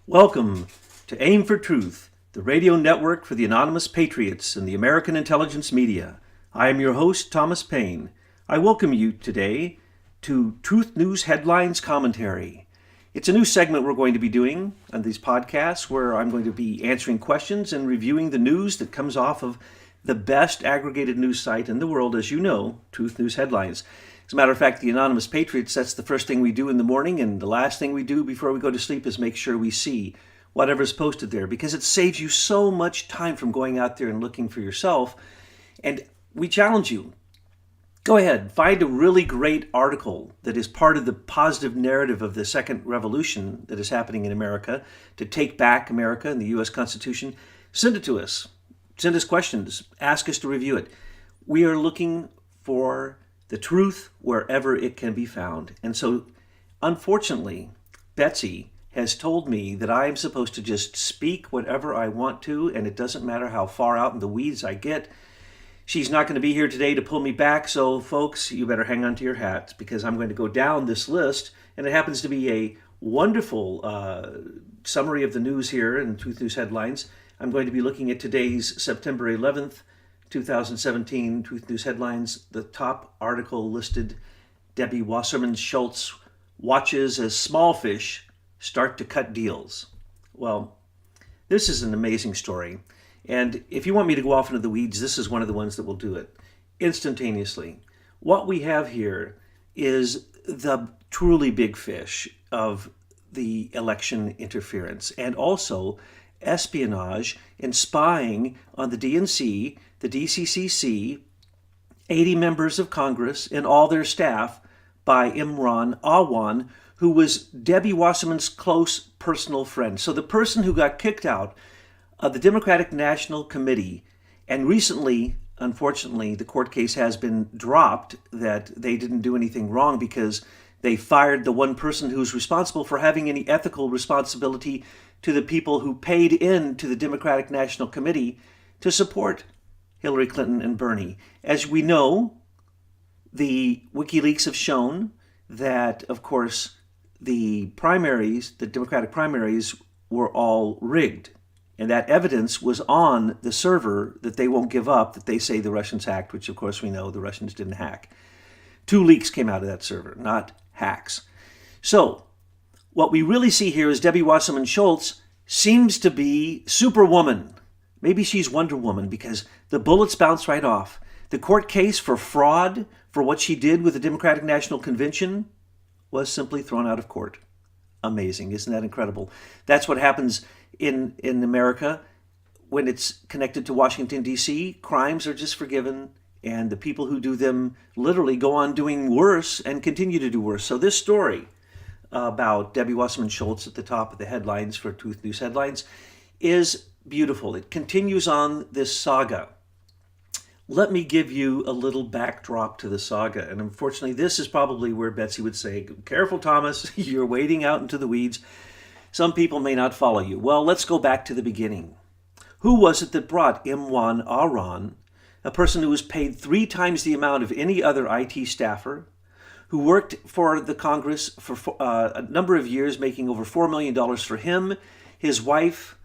Welcome to Aim for Truth, the radio network for the anonymous patriots and the American intelligence media. I am your host, Thomas Paine. I welcome you today to Truth News Headlines Commentary. It's a new segment we're going to be doing on these podcasts where I'm going to be answering questions and reviewing the news that comes off of the best aggregated news site in the world, as you know, Truth News Headlines. As a matter of fact, the Anonymous Patriots, that's the first thing we do in the morning, and the last thing we do before we go to sleep is make sure we see whatever's posted there, because it saves you so much time from going out there and looking for yourself. And we challenge you. Go ahead, find a really great article that is part of the positive narrative of the second revolution that is happening in America, to take back America and the U.S. Constitution. Send it to us. Send us questions. Ask us to review it. We are looking for the truth wherever it can be found. And so, unfortunately, Betsy has told me that I am supposed to just speak whatever I want to, and it doesn't matter how far out in the weeds I get. She's not going to be here today to pull me back, so folks, you better hang on to your hats, because I'm going to go down this list, and it happens to be a wonderful summary of the news here in Truth News Headlines. I'm going to be looking at today's September 11th, 2017 Truth News Headlines. The top article listed, Debbie Wasserman Schultz watches as small fish start to cut deals. Well, this is an amazing story. And if you want me to go off into the weeds, this is one of the ones that will do it instantaneously. What we have here is the truly big fish of the election interference, and also espionage and spying on the DNC, the DCCC, 80 members of Congress, and all their staff by Imran Awan, who was Debbie Wasserman's close personal friend. So the person who got kicked out of the Democratic National Committee, and recently, unfortunately, the court case has been dropped that they didn't do anything wrong because they fired the one person who's responsible for having any ethical responsibility to the people who paid in to the Democratic National Committee to support Hillary Clinton and Bernie. As we know, the WikiLeaks have shown that, of course, the primaries, the Democratic primaries, were all rigged. And that evidence was on the server that they won't give up, that they say the Russians hacked, which of course we know the Russians didn't hack. 2 leaks came out of that server, not hacks. So what we really see here is Debbie Wasserman Schultz seems to be Superwoman. Maybe she's Wonder Woman, because the bullets bounce right off. The court case for fraud for what she did with the Democratic National Convention was simply thrown out of court. Amazing. Isn't that incredible? That's what happens in America when it's connected to Washington, D.C. Crimes are just forgiven, and the people who do them literally go on doing worse and continue to do worse. So this story about Debbie Wasserman Schultz at the top of the headlines for Truth News Headlines is beautiful. It continues on this saga. Let me give you a little backdrop to the saga. And unfortunately, this is probably where Betsy would say, careful, Thomas, you're wading out into the weeds. Some people may not follow you. Well, let's go back to the beginning. Who was it that brought Imran Awan, a person who was paid 3 times the amount of any other IT staffer, who worked for the Congress for a number of years, making over $4 million for him, his wife,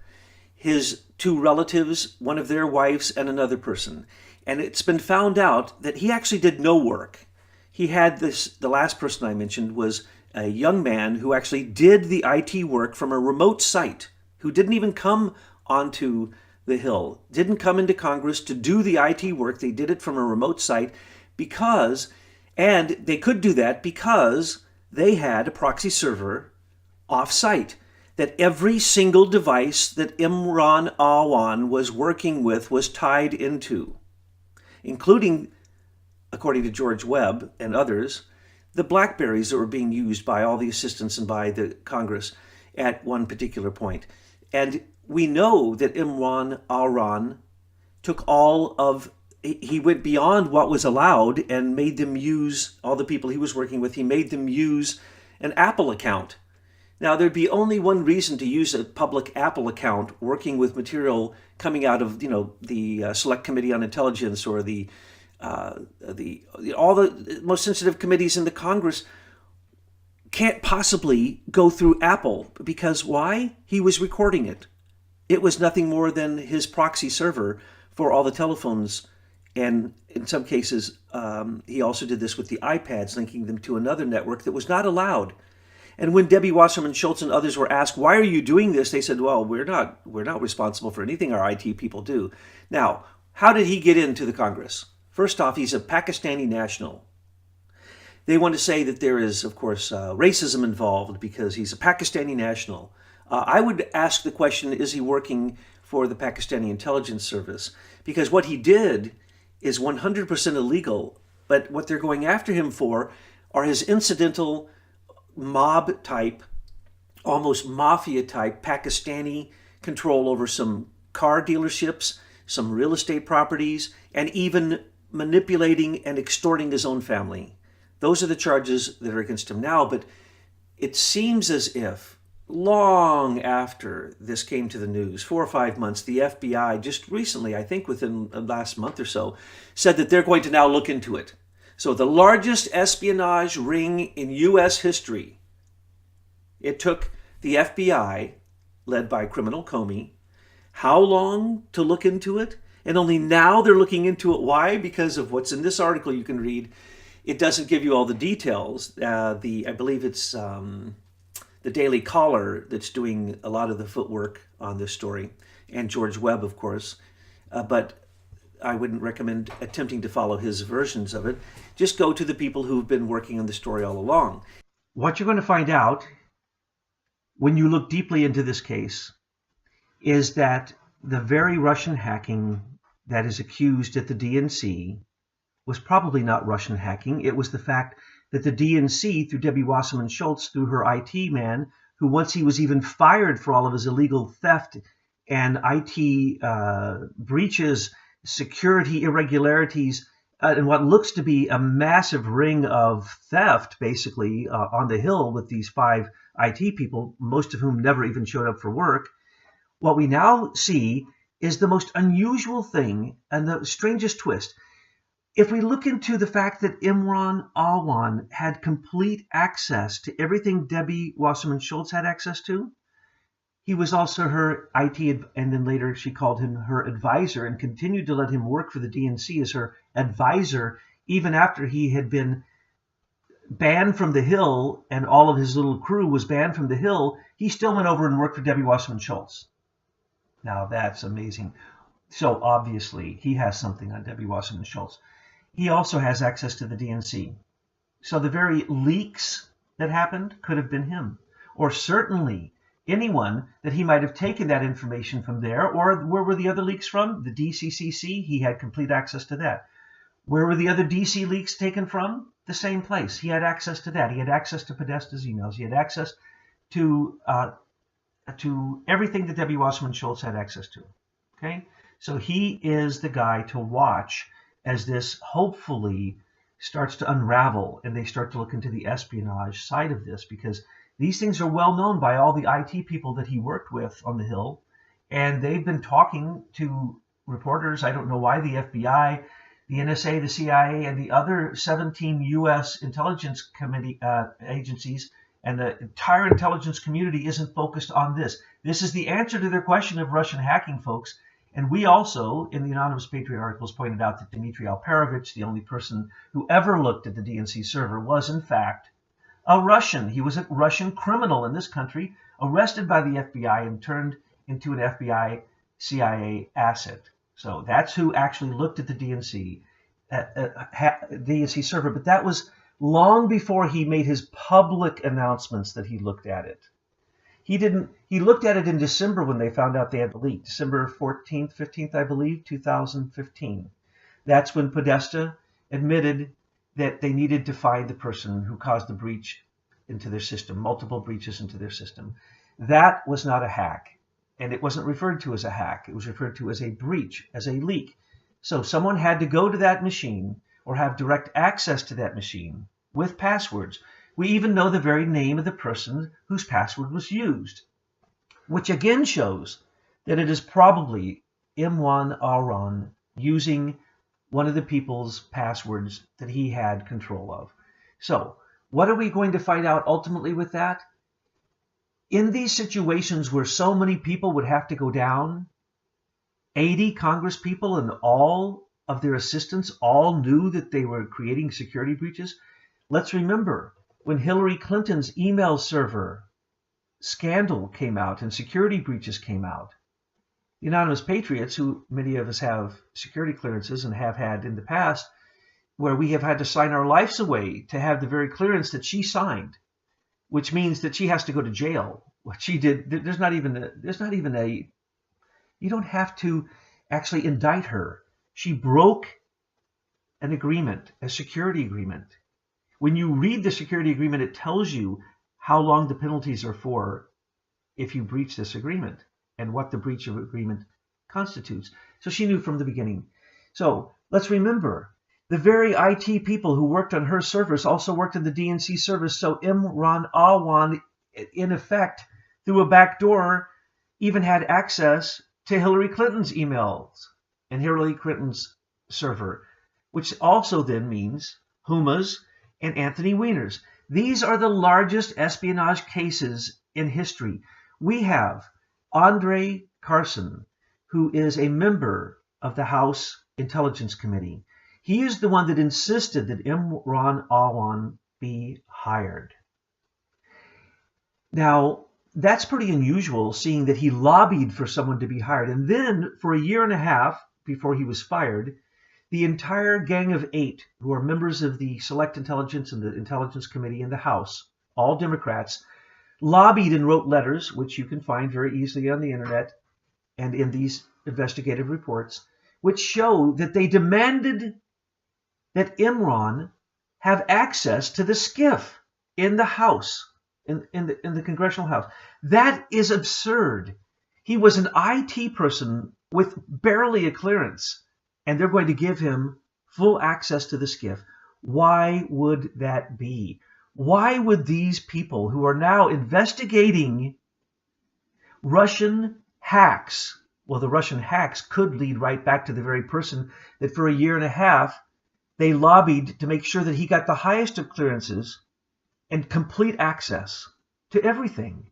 his 2 relatives, one of their wives, and another person. And it's been found out that he actually did no work. He had the last person I mentioned was a young man who actually did the IT work from a remote site, who didn't even come onto the Hill, didn't come into Congress to do the IT work. They did it from a remote site and they could do that because they had a proxy server off-site that every single device that Imran Awan was working with was tied into, including, according to George Webb and others, the BlackBerries that were being used by all the assistants and by the Congress at one particular point. And we know that Imran Awan took he went beyond what was allowed and made them use, all the people he was working with, he made them use an Apple account. Now, there'd be only one reason to use a public Apple account working with material coming out of, the Select Committee on Intelligence or all the most sensitive committees in the Congress. can't possibly go through Apple, because why? He was recording it. It was nothing more than his proxy server for all the telephones. And in some cases, he also did this with the iPads, linking them to another network that was not allowed. And when Debbie Wasserman Schultz and others were asked, why are you doing this? They said, well, we're not responsible for anything our IT people do. Now, how did he get into the Congress? First off, he's a Pakistani national. They want to say that there is, of course, racism involved because he's a Pakistani national. I would ask the question, is he working for the Pakistani intelligence service? Because what he did is 100% illegal, but what they're going after him for are his incidental mob type, almost mafia type Pakistani control over some car dealerships, some real estate properties, and even manipulating and extorting his own family. Those are the charges that are against him now, but it seems as if long after this came to the news, 4 or 5 months, the FBI just recently, I think within the last month or so, said that they're going to now look into it. So the largest espionage ring in U.S. history. It took the FBI, led by criminal COMEY, how long to look into it? And only now they're looking into it. Why? Because of what's in this article you can read. It doesn't give you all the details. I believe it's the Daily Caller that's doing a lot of the footwork on this story, and George Webb, of course. But I wouldn't recommend attempting to follow his versions of it. Just go to the people who've been working on the story all along. What you're going to find out when you look deeply into this case is that the very Russian hacking that is accused at the DNC was probably not Russian hacking. It was the fact that the DNC, through Debbie Wasserman Schultz, through her IT man, who once he was even fired for all of his illegal theft and IT breaches, security irregularities, and what looks to be a massive ring of theft, basically, on the Hill with these 5 IT people, most of whom never even showed up for work. What we now see is the most unusual thing and the strangest twist. If we look into the fact that Imran Alwan had complete access to everything Debbie Wasserman Schultz had access to, he was also her IT, and then later she called him her advisor and continued to let him work for the DNC as her advisor, even after he had been banned from the Hill and all of his little crew was banned from the Hill. He still went over and worked for Debbie Wasserman Schultz. Now that's amazing. So obviously he has something on Debbie Wasserman Schultz. He also has access to the DNC. So the very leaks that happened could have been him, or certainly anyone that he might have taken that information from there. Or where were the other leaks from? The DCCC, he had complete access to that. Where were the other DC leaks taken from? The same place. He had access to that. He had access to Podesta's emails. He had access to everything that Debbie Wasserman Schultz had access to. Okay? So he is the guy to watch as this hopefully starts to unravel and they start to look into the espionage side of this, because these things are well known by all the IT people that he worked with on the Hill, and they've been talking to reporters. I don't know why the FBI, the NSA, the CIA, and the other 17 U.S. intelligence committee agencies and the entire intelligence community isn't focused on this. This is the answer to their question of Russian hacking, folks. And we also, in the Anonymous Patriot articles, pointed out that Dmitry Alperovich, the only person who ever looked at the DNC server, was in fact a Russian. He was a Russian criminal in this country, arrested by the FBI and turned into an FBI CIA asset. So that's who actually looked at the DNC server. But that was long before he made his public announcements that he looked at it. He looked at it in December when they found out they had the leak. December 14th, 15th, I believe, 2015. That's when Podesta admitted that they needed to find the person who caused the breach into their system, multiple breaches into their system. That was not a hack, and it wasn't referred to as a hack. It was referred to as a breach, as a leak. So someone had to go to that machine or have direct access to that machine with passwords. We even know the very name of the person whose password was used, which again shows that it is probably Imran Alwan using one of the people's passwords that he had control of. So What are we going to find out ultimately with that? In these situations where so many people would have to go down, 80 Congress people and all of their assistants all knew that they were creating security breaches. Let's remember when Hillary Clinton's email server scandal came out and security breaches came out, the anonymous patriots, who many of us have security clearances and have had in the past, where we have had to sign our lives away to have the very clearance that she signed, which means that she has to go to jail. What she did, there's not even a, you don't have to actually indict her. She broke an agreement, a security agreement. When you read the security agreement, it tells you how long the penalties are for if you breach this agreement and what the breach of agreement constitutes. So she knew from the beginning. So let's remember, the very IT people who worked on her servers also worked in the DNC servers. So Imran Awan, in effect, through a back door, even had access to Hillary Clinton's emails and Hillary Clinton's server, which also then means Huma's and Anthony Weiner's. These are the largest espionage cases in history. We have Andre Carson, who is a member of the House Intelligence Committee. He is the one that insisted that Imran Awan be hired. Now, that's pretty unusual, seeing that he lobbied for someone to be hired. And then, for a year and a half before he was fired, the entire gang of 8 who are members of the Select Intelligence and the Intelligence Committee in the House, all Democrats, lobbied and wrote letters, which you can find very easily on the internet and in these investigative reports, which show that they demanded that Imran have access to the SCIF in the House, in the Congressional House. That is absurd. He was an IT person with barely a clearance, and they're going to give him full access to the SCIF. Why would that be? Why would these people who are now investigating Russian hacks, well, the Russian hacks could lead right back to the very person that for a year and a half they lobbied to make sure that he got the highest of clearances and complete access to everything.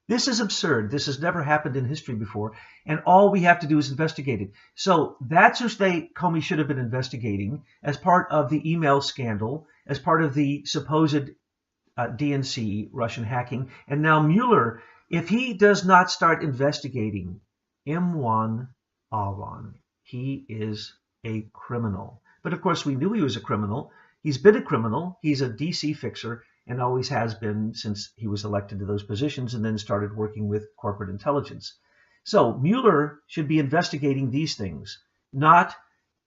This is absurd. This has never happened in history before, and all we have to do is investigate it. So that's who COMEY should have been investigating as part of the email scandal, as part of the supposed DNC Russian hacking. And now Mueller, if he does not start investigating Imran Awan, he is a criminal. But of course, we knew he was a criminal. He's been a criminal. He's a DC fixer and always has been since he was elected to those positions and then started working with corporate intelligence. So Mueller should be investigating these things, not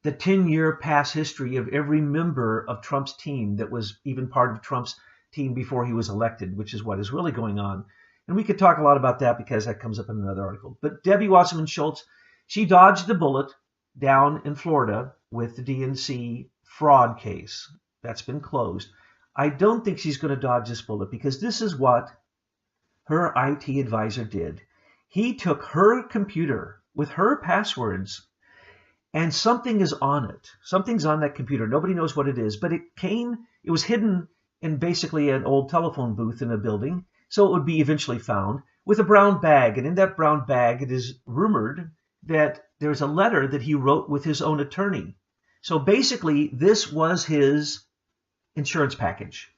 the 10-year past history of every member of Trump's team that was even part of Trump's team before he was elected, which is what is really going on. And we could talk a lot about that because that comes up in another article. But Debbie Wasserman Schultz, she dodged the bullet down in Florida with the DNC fraud case. That's been closed. I don't think she's going to dodge this bullet because this is what her IT advisor did. He took her computer with her passwords and something is on it. Something's on that computer. Nobody knows what it is, but it was hidden in basically an old telephone booth in a building, so it would be eventually found with a brown bag. And in that brown bag, it is rumored that there's a letter that he wrote with his own attorney. So basically, this was his insurance package.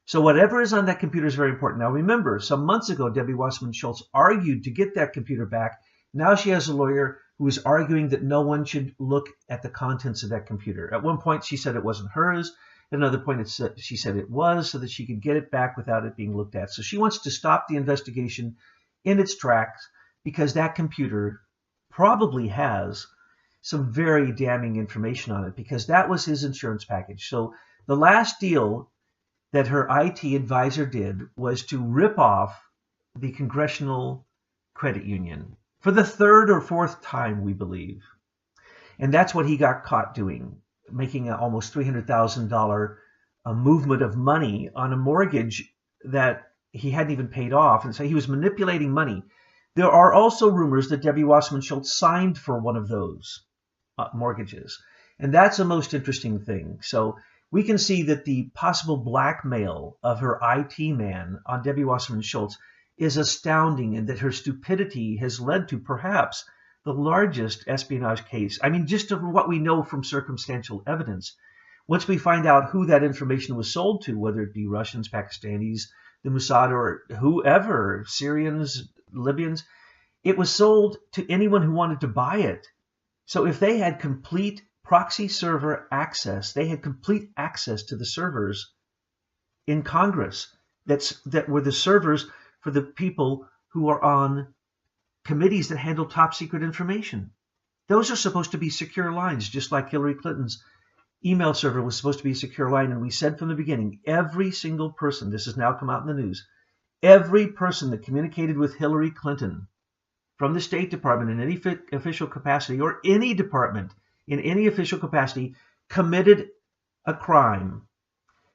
So whatever is on that computer is very important. Now remember, some months ago, Debbie Wasserman Schultz argued to get that computer back. Now she has a lawyer who is arguing that no one should look at the contents of that computer. At one point, she said it wasn't hers. At another point, she said it was so that she could get it back without it being looked at. So she wants to stop the investigation in its tracks because that computer probably has some very damning information on it because that was his insurance package. So the last deal that her IT advisor did was to rip off the Congressional Credit Union for the third or fourth time, we believe. And that's what he got caught doing, making an almost $300,000 movement of money on a mortgage that he hadn't even paid off. And so he was manipulating money. There are also rumors that Debbie Wasserman Schultz signed for one of those mortgages. And that's a most interesting thing. So we can see that the possible blackmail of her IT man on Debbie Wasserman Schultz is astounding, and that her stupidity has led to perhaps the largest espionage case. I mean, just of what we know from circumstantial evidence. Once we find out who that information was sold to, whether it be Russians, Pakistanis, the Mossad, or whoever, Syrians, Libyans, it was sold to anyone who wanted to buy it. So if they had complete proxy server access, they had complete access to the servers in Congress that were the servers for the people who are on committees that handle top secret information. Those are supposed to be secure lines, just like Hillary Clinton's email server was supposed to be a secure line. And we said from the beginning, every single person, this has now come out in the news, every person that communicated with Hillary Clinton from the State Department in any official capacity, or any department in any official capacity, committed a crime,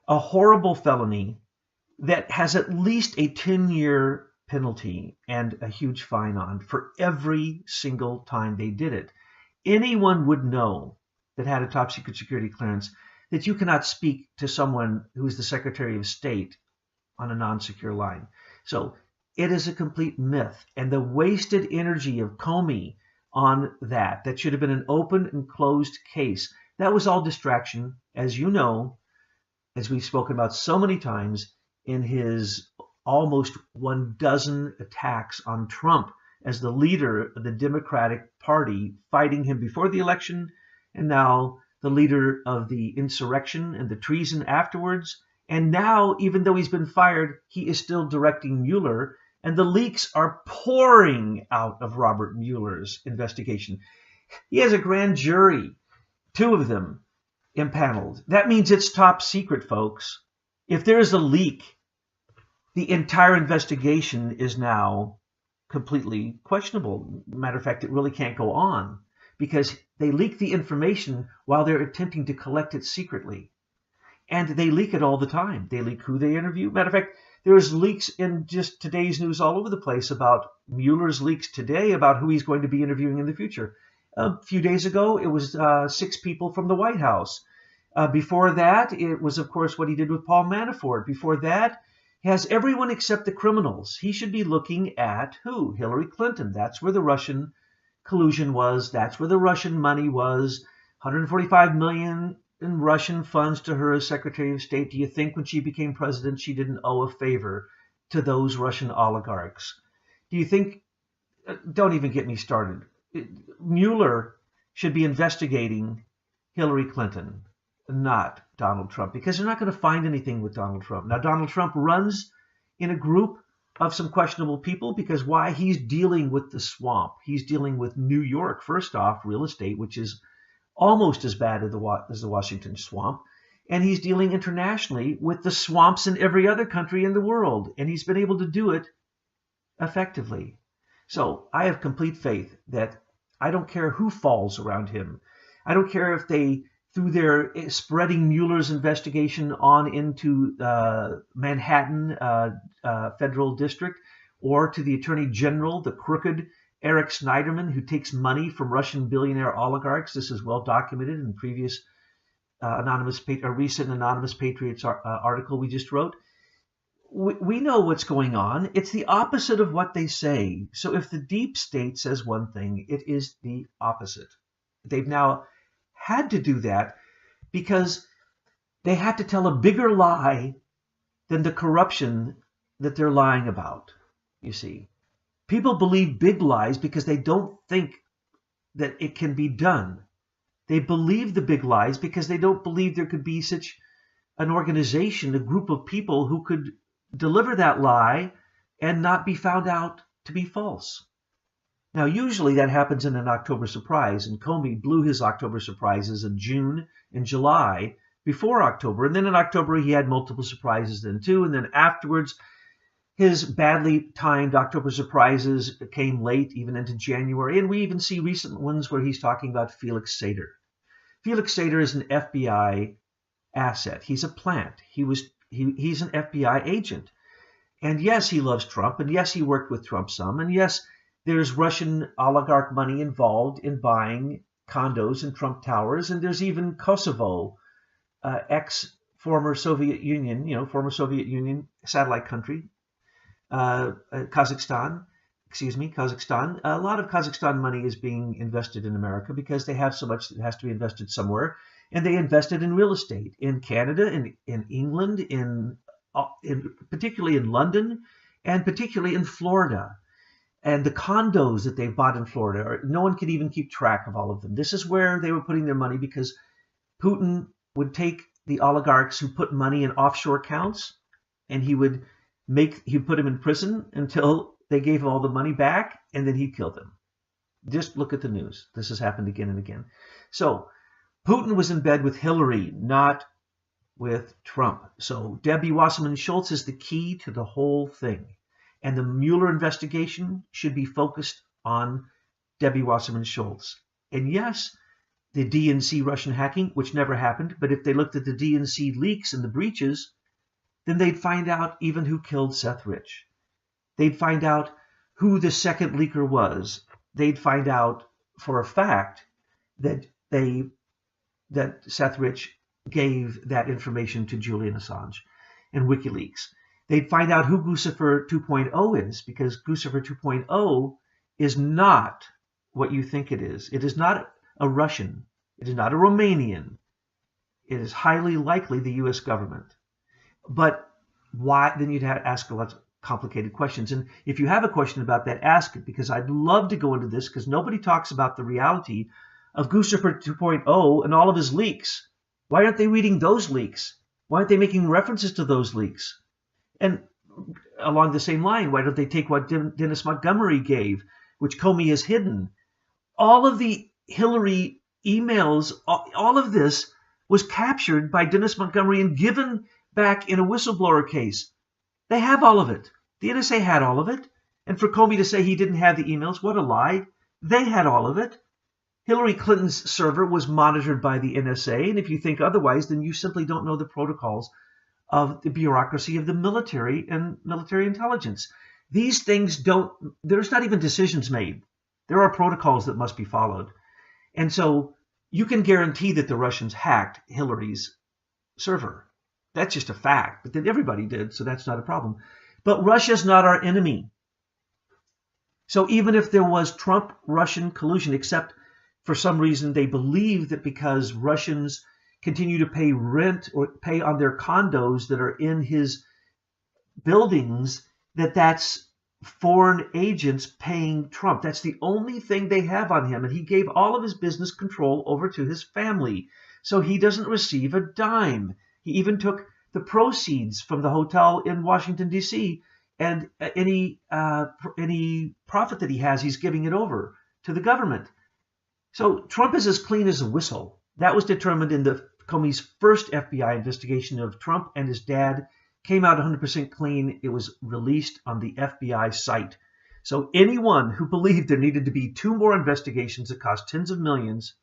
a horrible felony that has at least a 10-year penalty and a huge fine on for every single time they did it. Anyone would know that had a top secret security clearance that you cannot speak to someone who is the Secretary of State on a non-secure line. So it is a complete myth. And the wasted energy of COMEY on that should have been an open and closed case, that was all distraction, as you know, as we've spoken about so many times in his almost 12 attacks on Trump as the leader of the Democratic Party, fighting him before the election, and now the leader of the insurrection and the treason afterwards. And now, even though he's been fired, he is still directing Mueller, and the leaks are pouring out of Robert Mueller's investigation. He has a grand jury, 2 of them impaneled. That means it's top secret, folks. If there's a leak, the entire investigation is now completely questionable. Matter of fact, it really can't go on because they leak the information while they're attempting to collect it secretly. And they leak it all the time. They leak who they interview. Matter of fact, there's leaks in just today's news all over the place about Mueller's leaks today about who he's going to be interviewing in the future. A few days ago, it was 6 people from the White House. Before that, it was, of course, what he did with Paul Manafort. Before that, he has everyone except the criminals. He should be looking at who? Hillary Clinton. That's where the Russian collusion was. That's where the Russian money was. $145 million in Russian funds to her as Secretary of State. Do you think when she became president, she didn't owe a favor to those Russian oligarchs? Do you think, don't even get me started. Mueller should be investigating Hillary Clinton, not Donald Trump, because they're not going to find anything with Donald Trump. Now, Donald Trump runs in a group of some questionable people because why? He's dealing with the swamp. He's dealing with New York, first off, real estate, which is almost as bad as the Washington swamp. And he's dealing internationally with the swamps in every other country in the world. And he's been able to do it effectively. So I have complete faith that I don't care who falls around him. I don't care if they, through their spreading Mueller's investigation on into Manhattan Federal District, or to the Attorney General, the crooked Eric Schneiderman, who takes money from Russian billionaire oligarchs. This is well documented in previous recent Anonymous Patriots article we just wrote. We know what's going on. It's the opposite of what they say. So if the deep state says one thing, it is the opposite. They've now had to do that because they had to tell a bigger lie than the corruption that they're lying about, you see. People believe big lies because they don't think that it can be done. They believe the big lies because they don't believe there could be such an organization, a group of people who could deliver that lie and not be found out to be false. Now, usually that happens in an October surprise, and Comey blew his October surprises in June and July before October. And then in October, he had multiple surprises then too. And then afterwards, his badly timed October surprises came late, even into January. And we even see recent ones where he's talking about Felix Sater. Felix Sater is an FBI asset. He's a plant. He's an FBI agent. And yes, he loves Trump. And yes, he worked with Trump some. And yes, there's Russian oligarch money involved in buying condos in Trump Towers. And there's even Kosovo ex-former Soviet Union, former Soviet Union satellite country, Kazakhstan. A lot of Kazakhstan money is being invested in America because they have so much that has to be invested somewhere. And they invested in real estate in Canada, in England, particularly in London, and particularly in Florida. And the condos that they've bought in Florida, no one can even keep track of all of them. This is where they were putting their money because Putin would take the oligarchs who put money in offshore accounts, and he'd put them in prison until they gave all the money back, and then he'd kill them. Just look at the news. This has happened again and again. So Putin was in bed with Hillary, not with Trump. So Debbie Wasserman Schultz is the key to the whole thing. And the Mueller investigation should be focused on Debbie Wasserman Schultz. And yes, the DNC Russian hacking, which never happened, but if they looked at the DNC leaks and the breaches, then they'd find out even who killed Seth Rich. They'd find out who the second leaker was. They'd find out for a fact that Seth Rich gave that information to Julian Assange and WikiLeaks. They'd find out who Guccifer 2.0 is, because Guccifer 2.0 is not what you think it is. It is not a Russian. It is not a Romanian. It is highly likely the U.S. government. But why? Then you'd have to ask a lot of complicated questions. And if you have a question about that, ask it, because I'd love to go into this, because nobody talks about the reality of Guccifer 2.0 and all of his leaks. Why aren't they reading those leaks? Why aren't they making references to those leaks? And along the same line, why don't they take what Dennis Montgomery gave, which Comey has hidden? All of the Hillary emails, all of this was captured by Dennis Montgomery and given back in a whistleblower case. They have all of it. The NSA had all of it. And for Comey to say he didn't have the emails, what a lie. They had all of it. Hillary Clinton's server was monitored by the NSA. And if you think otherwise, then you simply don't know the protocols of the bureaucracy of the military and military intelligence. These things there's not even decisions made. There are protocols that must be followed. And so you can guarantee that the Russians hacked Hillary's server. That's just a fact. But then everybody did, so that's not a problem. But Russia's not our enemy. So even if there was Trump-Russian collusion, except for some reason they believe that because Russians continue to pay rent or pay on their condos that are in his buildings, that's foreign agents paying Trump. That's the only thing they have on him. And he gave all of his business control over to his family. So he doesn't receive a dime. He even took the proceeds from the hotel in Washington, D.C., and any profit that he has, he's giving it over to the government. So Trump is as clean as a whistle. That was determined in the Comey's first FBI investigation of Trump and his dad. Came out 100% clean. It was released on the FBI site. So anyone who believed there needed to be 2 more investigations that cost tens of millions,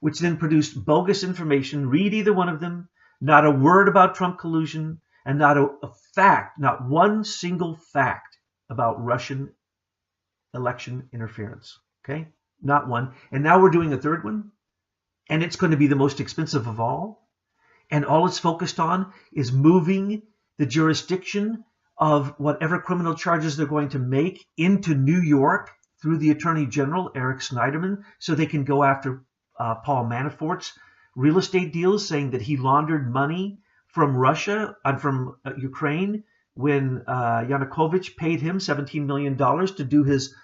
which then produced bogus information, read either one of them. Not a word about Trump collusion, and not a fact, not one single fact about Russian election interference. Okay? Not one. And now we're doing a third one. And it's going to be the most expensive of all. And all it's focused on is moving the jurisdiction of whatever criminal charges they're going to make into New York through the Attorney General, Eric Schneiderman, so they can go after Paul Manafort's real estate deals, saying that he laundered money from Russia and from Ukraine when Yanukovych paid him $17 million to do his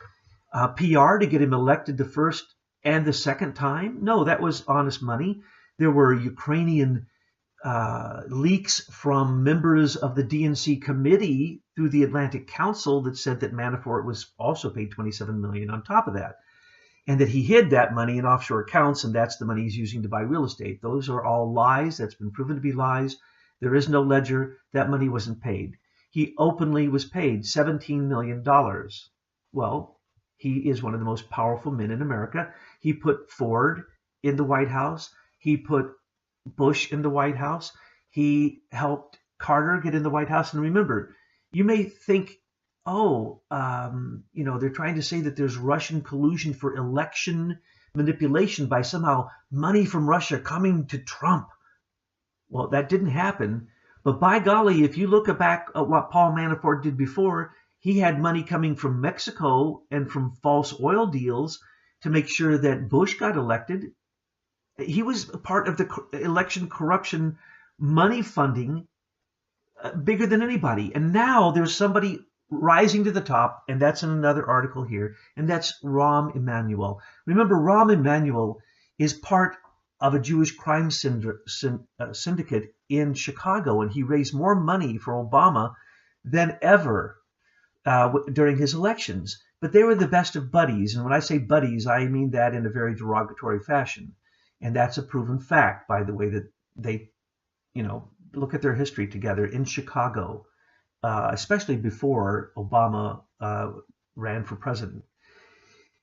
PR to get him elected the first and the second time. No, that was honest money. There were Ukrainian leaks from members of the DNC committee through the Atlantic Council that said that Manafort was also paid $27 million on top of that, and that he hid that money in offshore accounts, and that's the money he's using to buy real estate. Those are all lies. That's been proven to be lies. There is no ledger. That money wasn't paid. He openly was paid $17 million. Well, he is one of the most powerful men in America. He put Ford in the White House. He put Bush in the White House. He helped Carter get in the White House. And remember, you may think, they're trying to say that there's Russian collusion for election manipulation by somehow money from Russia coming to Trump. Well, that didn't happen. But by golly, if you look back at what Paul Manafort did before, he had money coming from Mexico and from false oil deals to make sure that Bush got elected. He was a part of the election corruption money funding bigger than anybody. And now there's somebody rising to the top, and that's in another article here, and that's Rahm Emmanuel. Remember, Rahm Emmanuel is part of a Jewish crime syndicate in Chicago, and he raised more money for Obama than ever during his elections. But they were the best of buddies, and when I say buddies, I mean that in a very derogatory fashion. And that's a proven fact, by the way, that they, look at their history together in Chicago, especially before Obama ran for president.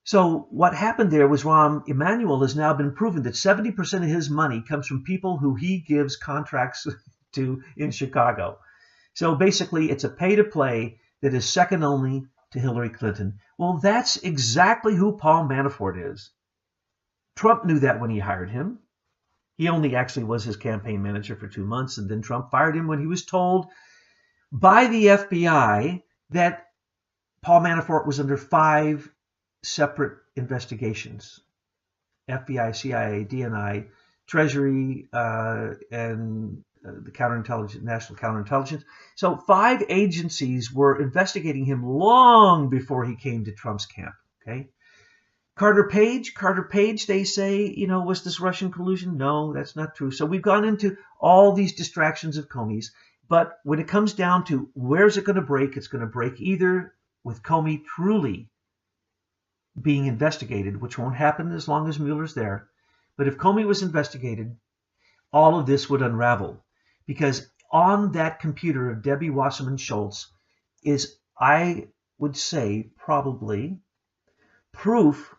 So what happened there was Rahm Emmanuel has now been proven that 70% of his money comes from people who he gives contracts to in Chicago. So basically, it's a pay-to-play that is second only to Hillary Clinton. Well, that's exactly who Paul Manafort is. Trump knew that when he hired him. He only actually was his campaign manager for 2 months, and then Trump fired him when he was told by the FBI that Paul Manafort was under 5 separate investigations: FBI, CIA, DNI, Treasury, and the counterintelligence, National Counterintelligence. So 5 agencies were investigating him long before he came to Trump's camp. Okay. Carter Page, they say, was this Russian collusion? No, that's not true. So we've gone into all these distractions of Comey's. But when it comes down to where's it going to break, it's going to break either with Comey truly being investigated, which won't happen as long as Mueller's there. But if Comey was investigated, all of this would unravel. Because on that computer of Debbie Wasserman Schultz is, I would say, probably proof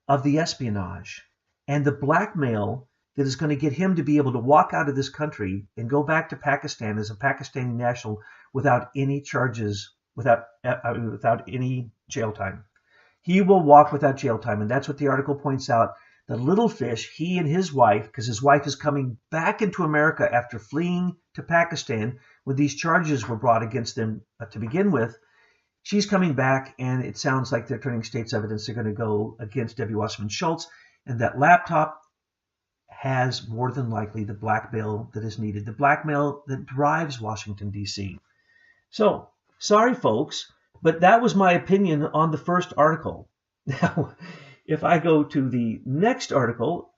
of the espionage and the blackmail that is going to get him to be able to walk out of this country and go back to Pakistan as a Pakistani national without any charges, without any jail time. He will walk without jail time, and that's what the article points out. The little fish, he and his wife, because his wife is coming back into America after fleeing to Pakistan when these charges were brought against them to begin with. She's coming back, and it sounds like they're turning state's evidence. They're going to go against Debbie Wasserman Schultz, and that laptop has more than likely the blackmail that is needed, the blackmail that drives Washington, D.C. So, sorry, folks, but that was my opinion on the first article. Now, if I go to the next article,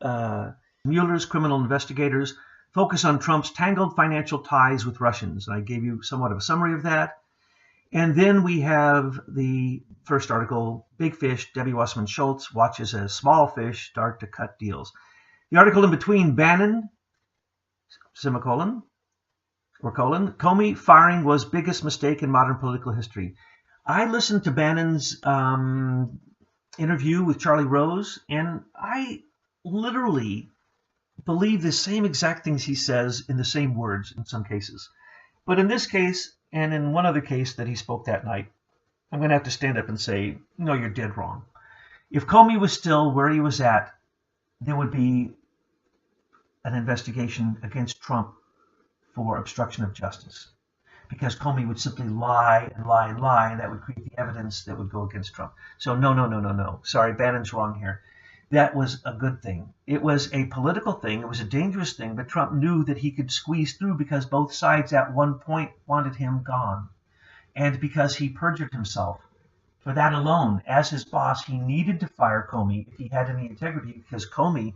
Mueller's criminal investigators focus on Trump's tangled financial ties with Russians. And I gave you somewhat of a summary of that. And then we have the first article, Big Fish, Debbie Wasserman Schultz watches as small fish start to cut deals. The article in between, Bannon, semicolon, or colon, Comey firing was biggest mistake in modern political history. I listened to Bannon's interview with Charlie Rose, and I literally believe the same exact things he says in the same words in some cases. But in this case, and in one other case that he spoke that night, I'm going to have to stand up and say, no, you're dead wrong. If Comey was still where he was at, there would be an investigation against Trump for obstruction of justice. Because Comey would simply lie and lie and lie, and that would create the evidence that would go against Trump. So no. Sorry, Bannon's wrong here. That was a good thing. It was a political thing. It was a dangerous thing, but Trump knew that he could squeeze through because both sides at one point wanted him gone. And because he perjured himself. For that alone, as his boss, he needed to fire Comey if he had any integrity, because Comey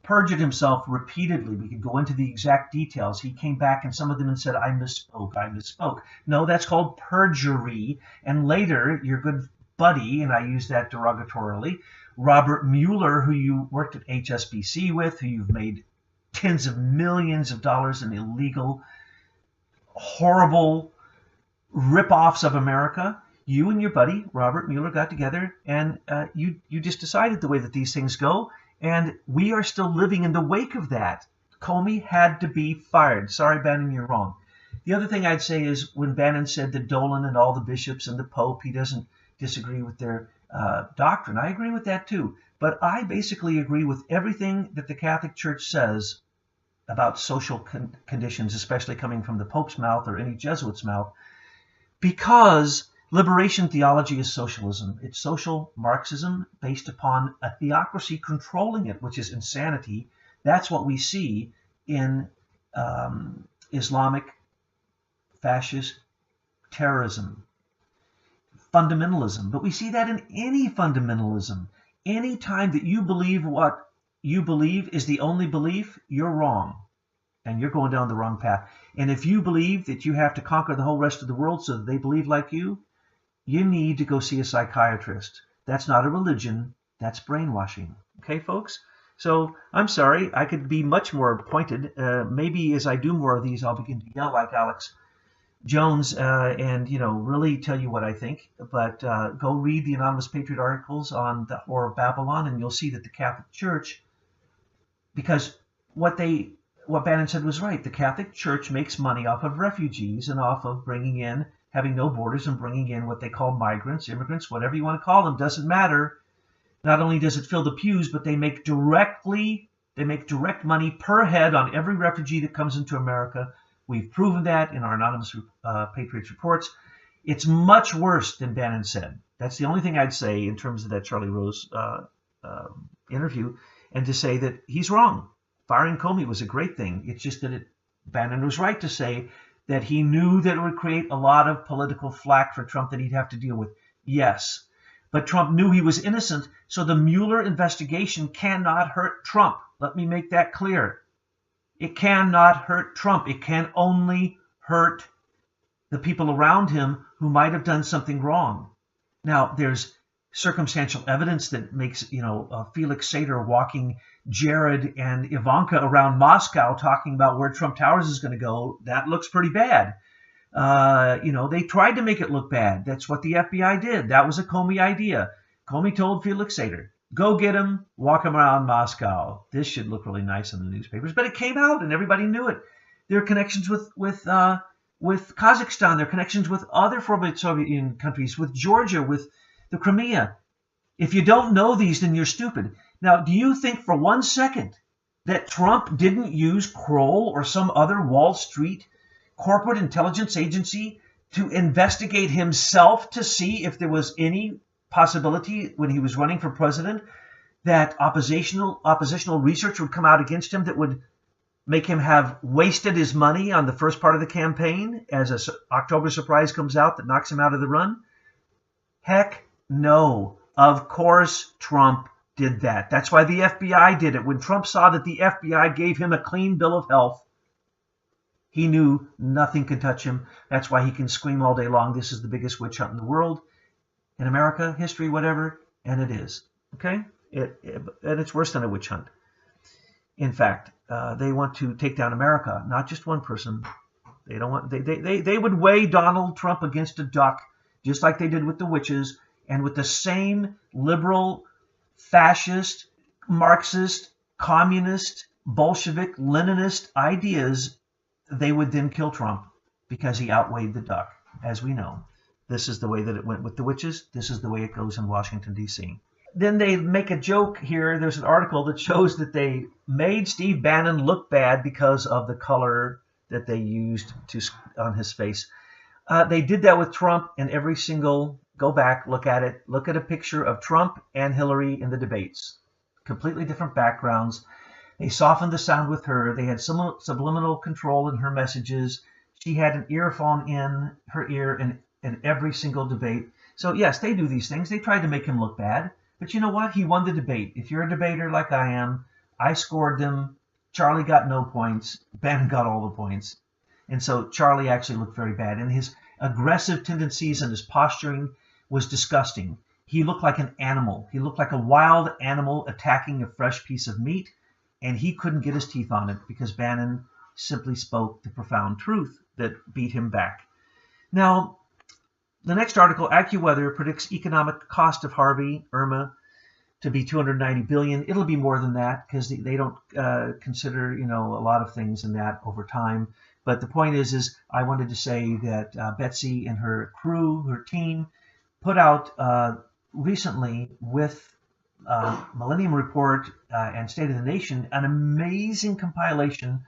perjured himself repeatedly. We could go into the exact details. He came back and some of them said, I misspoke. No, that's called perjury. And later, your good buddy, and I use that derogatorily, Robert Mueller, who you worked at HSBC with, who you've made tens of millions of dollars in illegal, horrible rip-offs of America. You and your buddy, Robert Mueller, got together and you just decided the way that these things go. And we are still living in the wake of that. Comey had to be fired. Sorry, Bannon, you're wrong. The other thing I'd say is when Bannon said that Dolan and all the bishops and the Pope, he doesn't disagree with their doctrine. I agree with that too. But I basically agree with everything that the Catholic Church says about social conditions, especially coming from the Pope's mouth or any Jesuit's mouth, because liberation theology is socialism. It's social Marxism based upon a theocracy controlling it, which is insanity. That's what we see in Islamic fascist terrorism, fundamentalism. But we see that in any fundamentalism. Any time that you believe what you believe is the only belief, you're wrong. And you're going down the wrong path. And if you believe that you have to conquer the whole rest of the world so that they believe like you need to go see a psychiatrist. That's not a religion. That's brainwashing. Okay, folks? So I'm sorry. I could be much more pointed. Maybe as I do more of these, I'll begin to yell like Alex Jones and, really tell you what I think. But go read the Anonymous Patriot articles on the horror of Babylon, and you'll see that the Catholic Church, because what Bannon said was right. The Catholic Church makes money off of refugees and off of having no borders and bringing in what they call migrants, immigrants, whatever you want to call them, doesn't matter. Not only does it fill the pews, but they make direct money per head on every refugee that comes into America. We've proven that in our Anonymous Patriots reports. It's much worse than Bannon said. That's the only thing I'd say in terms of that Charlie Rose interview, and to say that he's wrong. Firing Comey was a great thing. It's just that Bannon was right to say that he knew that it would create a lot of political flack for Trump that he'd have to deal with. Yes, but Trump knew he was innocent, so the Mueller investigation cannot hurt Trump. Let me make that clear. It cannot hurt Trump. It can only hurt the people around him who might have done something wrong. Now, there's circumstantial evidence that makes, Felix Sater walking Jared and Ivanka around Moscow talking about where Trump Towers is going to go. That looks pretty bad. They tried to make it look bad. That's what the FBI did. That was a Comey idea. Comey told Felix Sater, go get him, walk him around Moscow. This should look really nice in the newspapers. But it came out and everybody knew it. There are connections with Kazakhstan. There are connections with other former Soviet Union countries, with Georgia, with the Crimea. If you don't know these, then you're stupid. Now, do you think for 1 second that Trump didn't use Kroll or some other Wall Street corporate intelligence agency to investigate himself to see if there was any possibility when he was running for president that oppositional research would come out against him that would make him have wasted his money on the first part of the campaign as an October surprise comes out that knocks him out of the run? Heck no. Of course Trump did that. That's why the FBI did it. When Trump saw that the FBI gave him a clean bill of health, he knew nothing could touch him. That's why he can scream all day long, this is the biggest witch hunt in the world, in America, history, whatever, and it is. Okay? And it's worse than a witch hunt. In fact, they want to take down America, not just one person. They don't want. They would weigh Donald Trump against a duck, just like they did with the witches, and with the same liberal, fascist, Marxist, communist, Bolshevik, Leninist ideas, they would then kill Trump because he outweighed the duck, as we know. This is the way that it went with the witches. This is the way it goes in Washington, D.C. Then they make a joke here. There's an article that shows that they made Steve Bannon look bad because of the color that they used on his face. They did that with Trump in every single, go back, look at it. Look at a picture of Trump and Hillary in the debates. Completely different backgrounds. They softened the sound with her. They had subliminal control in her messages. She had an earphone in her ear in every single debate. So yes, they do these things. They tried to make him look bad. But you know what? He won the debate. If you're a debater like I am, I scored them. Charlie got no points. Bannon got all the points. And so Charlie actually looked very bad. And his aggressive tendencies and his posturing was disgusting. He looked like an animal. He looked like a wild animal attacking a fresh piece of meat. And he couldn't get his teeth on it because Bannon simply spoke the profound truth that beat him back. Now, the next article, AccuWeather predicts economic cost of Harvey, Irma, to be $290 billion. It'll be more than that because they don't consider, a lot of things in that over time. But the point is I wanted to say that Betsy and her crew, her team, put out recently with Millennium Report and State of the Nation an amazing compilation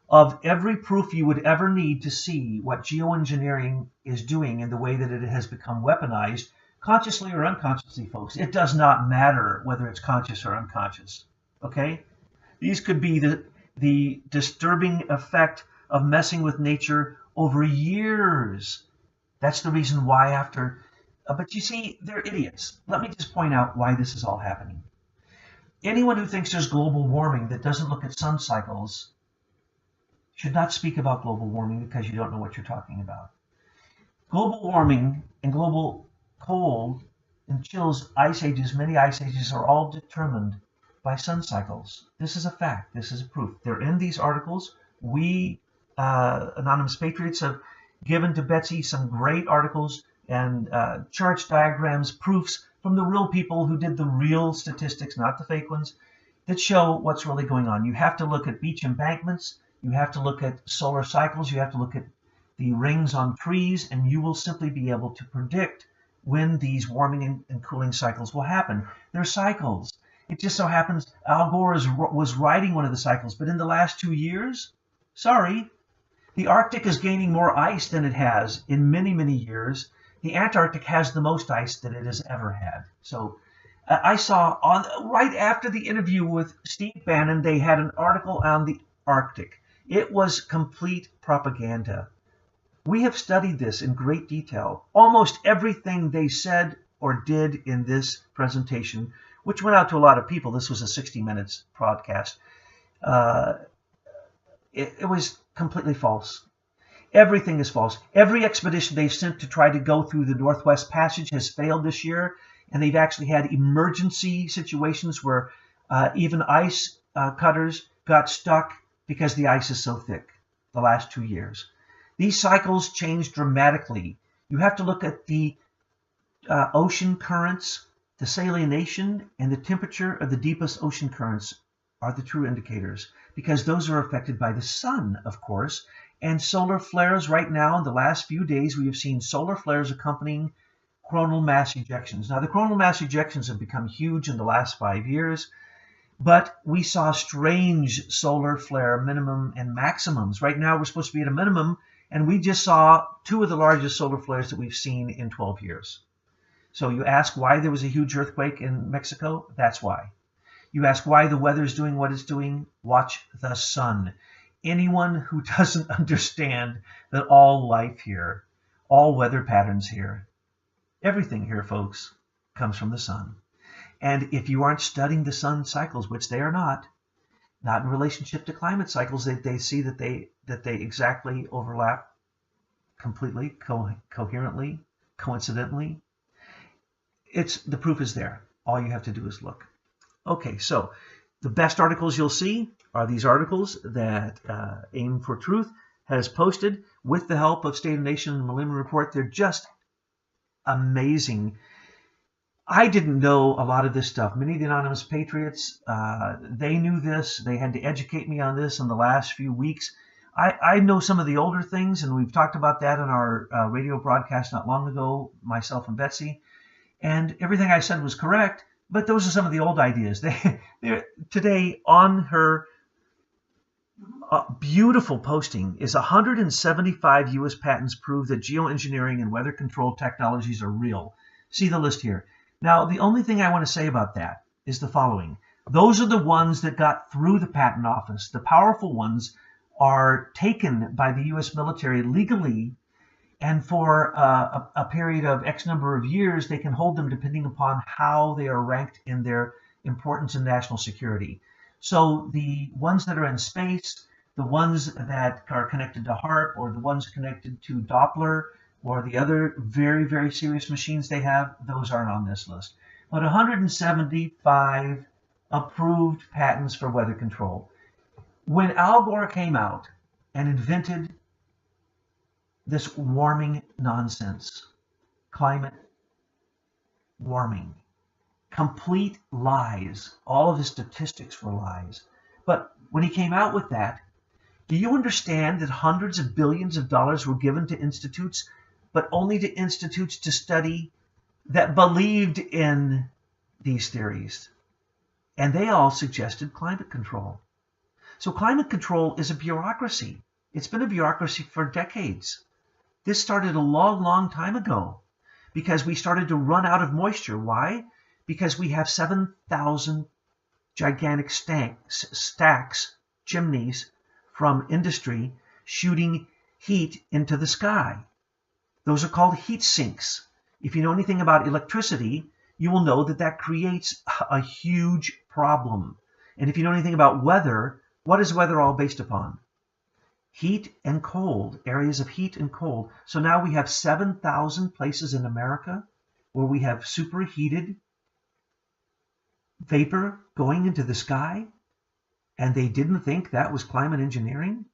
of every proof you would ever need to see what geoengineering is doing in the way that it has become weaponized, consciously or unconsciously, folks. It does not matter whether it's conscious or unconscious. Okay? These could be the disturbing effect of messing with nature over years. That's the reason why after... but you see, they're idiots. Let me just point out why this is all happening. Anyone who thinks there's global warming that doesn't look at sun cycles should not speak about global warming because you don't know what you're talking about. Global warming and global cold and chills, ice ages, many ice ages are all determined by sun cycles. This is a fact. This is a proof. They're in these articles. We, Anonymous Patriots, have given to Betsy some great articles and charts, diagrams, proofs from the real people who did the real statistics, not the fake ones, that show what's really going on. You have to look at beach embankments. You have to look at solar cycles. You have to look at the rings on trees, and you will simply be able to predict when these warming and cooling cycles will happen. They're cycles. It just so happens Al Gore was riding one of the cycles, but in the last 2 years, sorry, the Arctic is gaining more ice than it has in many, many years. The Antarctic has the most ice that it has ever had. So I saw right after the interview with Steve Bannon, they had an article on the Arctic. It was complete propaganda. We have studied this in great detail. Almost everything they said or did in this presentation, which went out to a lot of people. This was a 60 minutes broadcast. It was completely false. Everything is false. Every expedition they've sent to try to go through the Northwest Passage has failed this year, and they've actually had emergency situations where even ice cutters got stuck because the ice is so thick the last 2 years. These cycles change dramatically. You have to look at the ocean currents, the salination, and the temperature of the deepest ocean currents are the true indicators, because those are affected by the sun, of course, and solar flares. Right now, in the last few days, we have seen solar flares accompanying coronal mass ejections. Now, the coronal mass ejections have become huge in the last 5 years, but we saw strange solar flare minimum and maximums. Right now, we're supposed to be at a minimum, and we just saw 2 of the largest solar flares that we've seen in 12 years. So you ask why there was a huge earthquake in Mexico? That's why. You ask why the weather is doing what it's doing? Watch the sun. Anyone who doesn't understand that all life here, all weather patterns here, everything here, folks, comes from the sun. And if you aren't studying the sun cycles, which they are not in relationship to climate cycles, they see that they exactly overlap completely, coherently, coincidentally. The proof is there. All you have to do is look. Okay, so the best articles you'll see are these articles that Aim for Truth has posted with the help of State of the Nation and Millennium Report. They're just amazing. I didn't know a lot of this stuff. Many of the Anonymous Patriots, they knew this. They had to educate me on this in the last few weeks. I know some of the older things, and we've talked about that in our radio broadcast not long ago, myself and Betsy. And everything I said was correct, but those are some of the old ideas. Today, on her beautiful posting, is 175 U.S. patents prove that geoengineering and weather control technologies are real. See the list here. Now, the only thing I want to say about that is the following. Those are the ones that got through the patent office. The powerful ones are taken by the U.S. military legally, and for a period of X number of years, they can hold them depending upon how they are ranked in their importance in national security. So the ones that are in space, the ones that are connected to HARP, or the ones connected to Doppler, or the other very, very serious machines they have, those aren't on this list. But 175 approved patents for weather control. When Al Gore came out and invented this warming nonsense, climate warming, complete lies, all of his statistics were lies. But when he came out with that, do you understand that hundreds of billions of dollars were given to institutes, but only to institutes to study that believed in these theories? And they all suggested climate control. So climate control is a bureaucracy. It's been a bureaucracy for decades. This started a long, long time ago because we started to run out of moisture. Why? Because we have 7,000 gigantic stacks, chimneys from industry shooting heat into the sky. Those are called heat sinks. If you know anything about electricity, you will know that that creates a huge problem. And if you know anything about weather, what is weather all based upon? Heat and cold, areas of heat and cold. So now we have 7,000 places in America where we have superheated vapor going into the sky, and they didn't think that was climate engineering.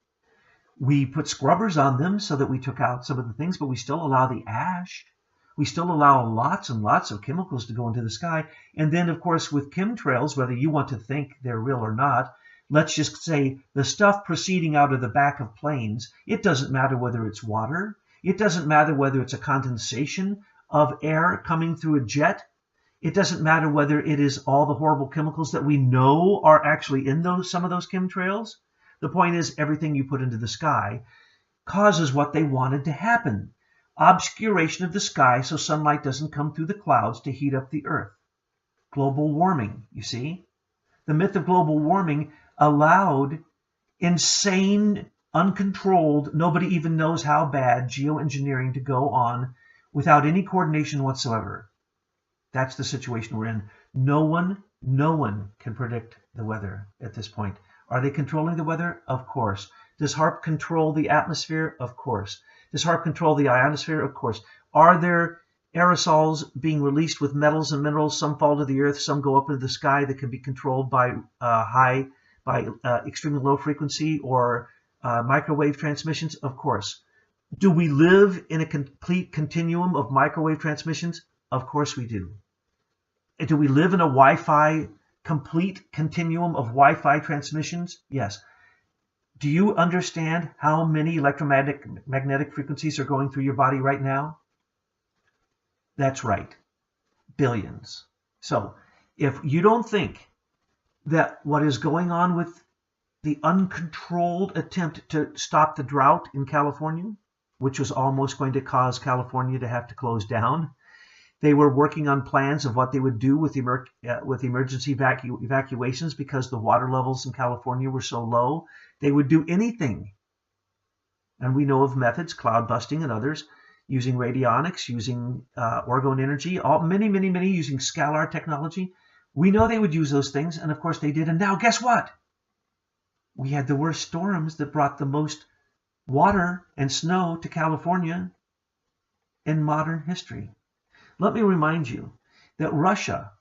We put scrubbers on them so that we took out some of the things, but we still allow the ash. We still allow lots and lots of chemicals to go into the sky. And then, of course, with chemtrails, whether you want to think they're real or not, let's just say the stuff proceeding out of the back of planes, it doesn't matter whether it's water. It doesn't matter whether it's a condensation of air coming through a jet. It doesn't matter whether it is all the horrible chemicals that we know are actually in some of those chemtrails. The point is, everything you put into the sky causes what they wanted to happen. Obscuration of the sky so sunlight doesn't come through the clouds to heat up the earth. Global warming, you see? The myth of global warming allowed insane, uncontrolled, nobody even knows how bad geoengineering to go on without any coordination whatsoever. That's the situation we're in. No one can predict the weather at this point. Are they controlling the weather? Of course. Does HAARP control the atmosphere? Of course. Does HAARP control the ionosphere? Of course. Are there aerosols being released with metals and minerals? Some fall to the earth, some go up into the sky that can be controlled by extremely low frequency or microwave transmissions? Of course. Do we live in a complete continuum of microwave transmissions? Of course we do. Do we live in a complete continuum of Wi-Fi transmissions? Yes. Do you understand how many electromagnetic frequencies are going through your body right now? That's right. Billions. So if you don't think that what is going on with the uncontrolled attempt to stop the drought in California, which was almost going to cause California to have to close down, they were working on plans of what they would do with emergency evacuations because the water levels in California were so low. They would do anything. And we know of methods, cloud busting and others, using radionics, using orgone energy, many using scalar technology. We know they would use those things, and of course they did. And now guess what? We had the worst storms that brought the most water and snow to California in modern history. Let me remind you that Russia,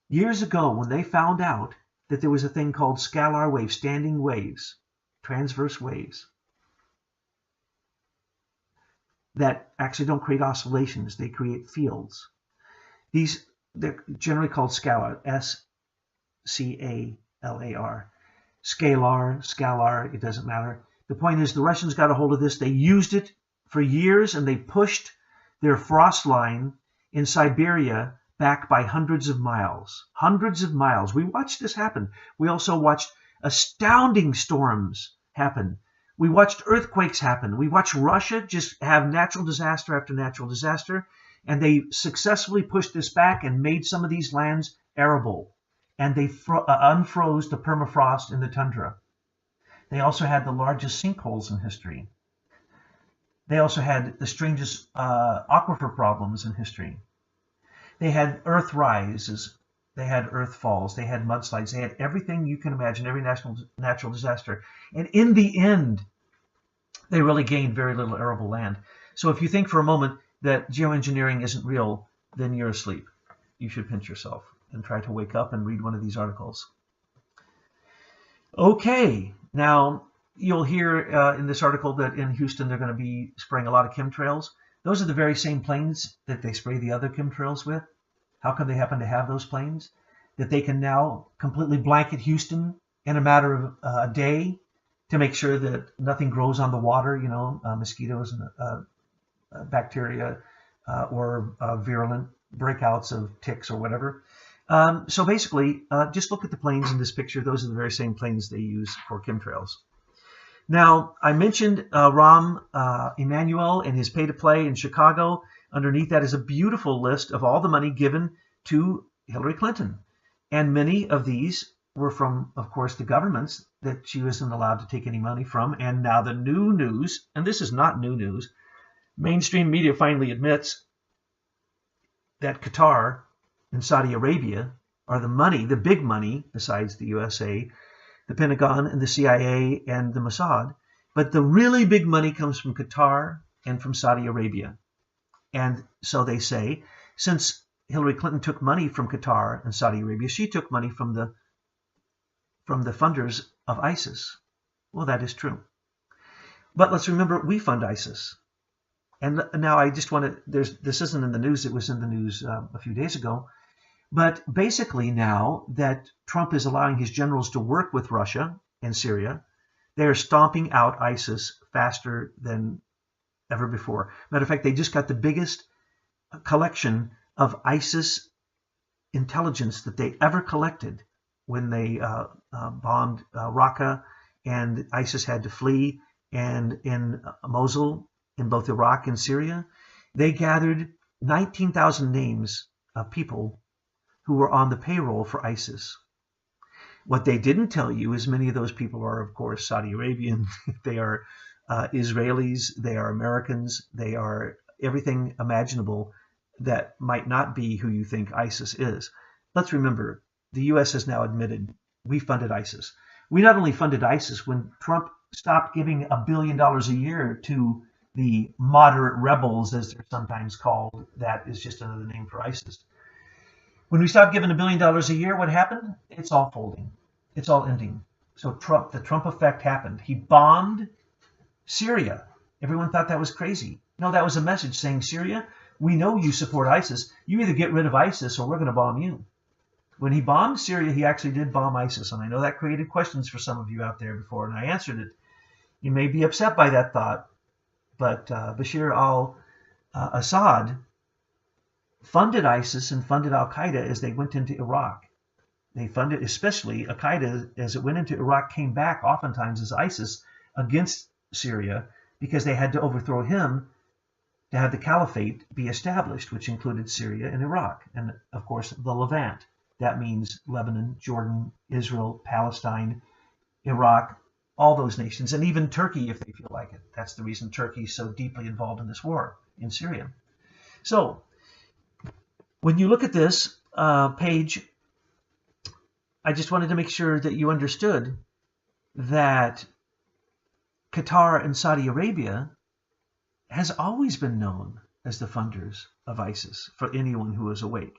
years ago, when they found out that there was a thing called scalar waves, standing waves, transverse waves, that actually don't create oscillations, they create fields. They're generally called scalar, S-C-A-L-A-R. Scalar, it doesn't matter. The point is the Russians got a hold of this. They used it for years, and they pushed their frost line in Siberia back by hundreds of miles. Hundreds of miles. We watched this happen. We also watched astounding storms happen. We watched earthquakes happen. We watched Russia just have natural disaster after natural disaster, and they successfully pushed this back and made some of these lands arable. And they unfroze the permafrost in the tundra. They also had the largest sinkholes in history. They also had the strangest aquifer problems in history. They had earth rises. They had earth falls. They had mudslides. They had everything you can imagine, every natural disaster. And in the end, they really gained very little arable land. So if you think for a moment that geoengineering isn't real, then you're asleep. You should pinch yourself and try to wake up and read one of these articles. Okay, now you'll hear in this article that in Houston they're going to be spraying a lot of chemtrails. Those are the very same planes that they spray the other chemtrails with. How come they happen to have those planes? That they can now completely blanket Houston in a matter of a day to make sure that nothing grows on the water, mosquitoes and bacteria or virulent breakouts of ticks or whatever. So basically, just look at the planes in this picture. Those are the very same planes they use for chemtrails. Now, I mentioned Rahm Emmanuel and his pay-to-play in Chicago. Underneath that is a beautiful list of all the money given to Hillary Clinton. And many of these were from, of course, the governments that she wasn't allowed to take any money from. And now the new news, and this is not new news, mainstream media finally admits that Qatar and Saudi Arabia are the money, the big money, besides the USA, the Pentagon and the CIA and the Mossad. But the really big money comes from Qatar and from Saudi Arabia. And so they say, since Hillary Clinton took money from Qatar and Saudi Arabia, she took money from the funders of ISIS. Well, that is true. But let's remember, we fund ISIS. And now I just want to, this isn't in the news, it was in the news a few days ago. But basically now that Trump is allowing his generals to work with Russia and Syria, they're stomping out ISIS faster than ever before. Matter of fact, they just got the biggest collection of ISIS intelligence that they ever collected when they bombed Raqqa, and ISIS had to flee. And in Mosul, in both Iraq and Syria, they gathered 19,000 names of people who were on the payroll for ISIS. What they didn't tell you is many of those people are, of course, Saudi Arabian. They are Israelis. They are Americans. They are everything imaginable that might not be who you think ISIS is. Let's remember, the U.S. has now admitted we funded ISIS. We not only funded ISIS, when Trump stopped giving $1 billion a year to the moderate rebels, as they're sometimes called, that is just another name for ISIS. When we stopped giving $1 billion a year, what happened? It's all folding. It's all ending. So the Trump effect happened. He bombed Syria. Everyone thought that was crazy. No, that was a message saying, Syria, we know you support ISIS. You either get rid of ISIS or we're going to bomb you. When he bombed Syria, he actually did bomb ISIS. And I know that created questions for some of you out there before, and I answered it. You may be upset by that thought, but Bashar al-Assad funded ISIS and funded al-Qaeda as they went into Iraq. They funded, especially al-Qaeda, as it went into Iraq, came back oftentimes as ISIS against Syria because they had to overthrow him to have the caliphate be established, which included Syria and Iraq, and of course the Levant. That means Lebanon, Jordan, Israel, Palestine, Iraq, all those nations, and even Turkey if they feel like it. That's the reason Turkey is so deeply involved in this war in Syria. So when you look at this page, I just wanted to make sure that you understood that Qatar and Saudi Arabia has always been known as the funders of ISIS for anyone who is awake.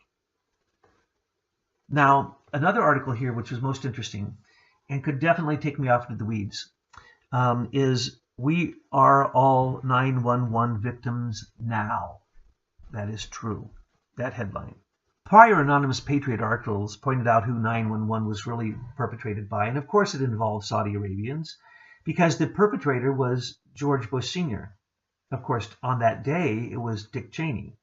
Now, another article here, which was most interesting and could definitely take me off into the weeds, is "We are all 911 victims now." That is true. That headline. Prior anonymous Patriot articles pointed out who 911 was really perpetrated by, and of course it involved Saudi Arabians, because the perpetrator was George Bush Sr. Of course, on that day, it was Dick Cheney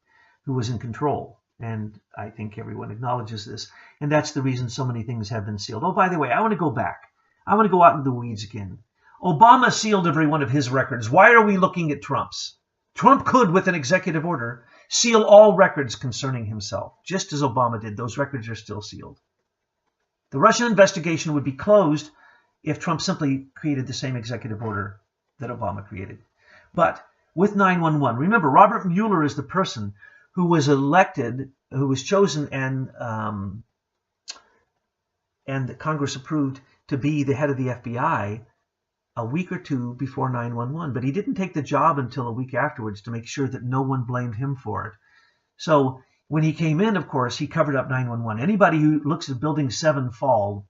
who was in control, and I think everyone acknowledges this, and that's the reason so many things have been sealed. Oh, by the way, I want to go back. I want to go out into the weeds again. Obama sealed every one of his records. Why are we looking at Trump's? Trump could, with an executive order, seal all records concerning himself, just as Obama did. Those records are still sealed. The Russian investigation would be closed if Trump simply created the same executive order that Obama created. But with 911, remember, Robert Mueller is the person who was elected, who was chosen and the Congress approved to be the head of the FBI a week or two before 911, but he didn't take the job until a week afterwards to make sure that no one blamed him for it. So when he came in, of course, he covered up 911. Anybody who looks at Building 7 fall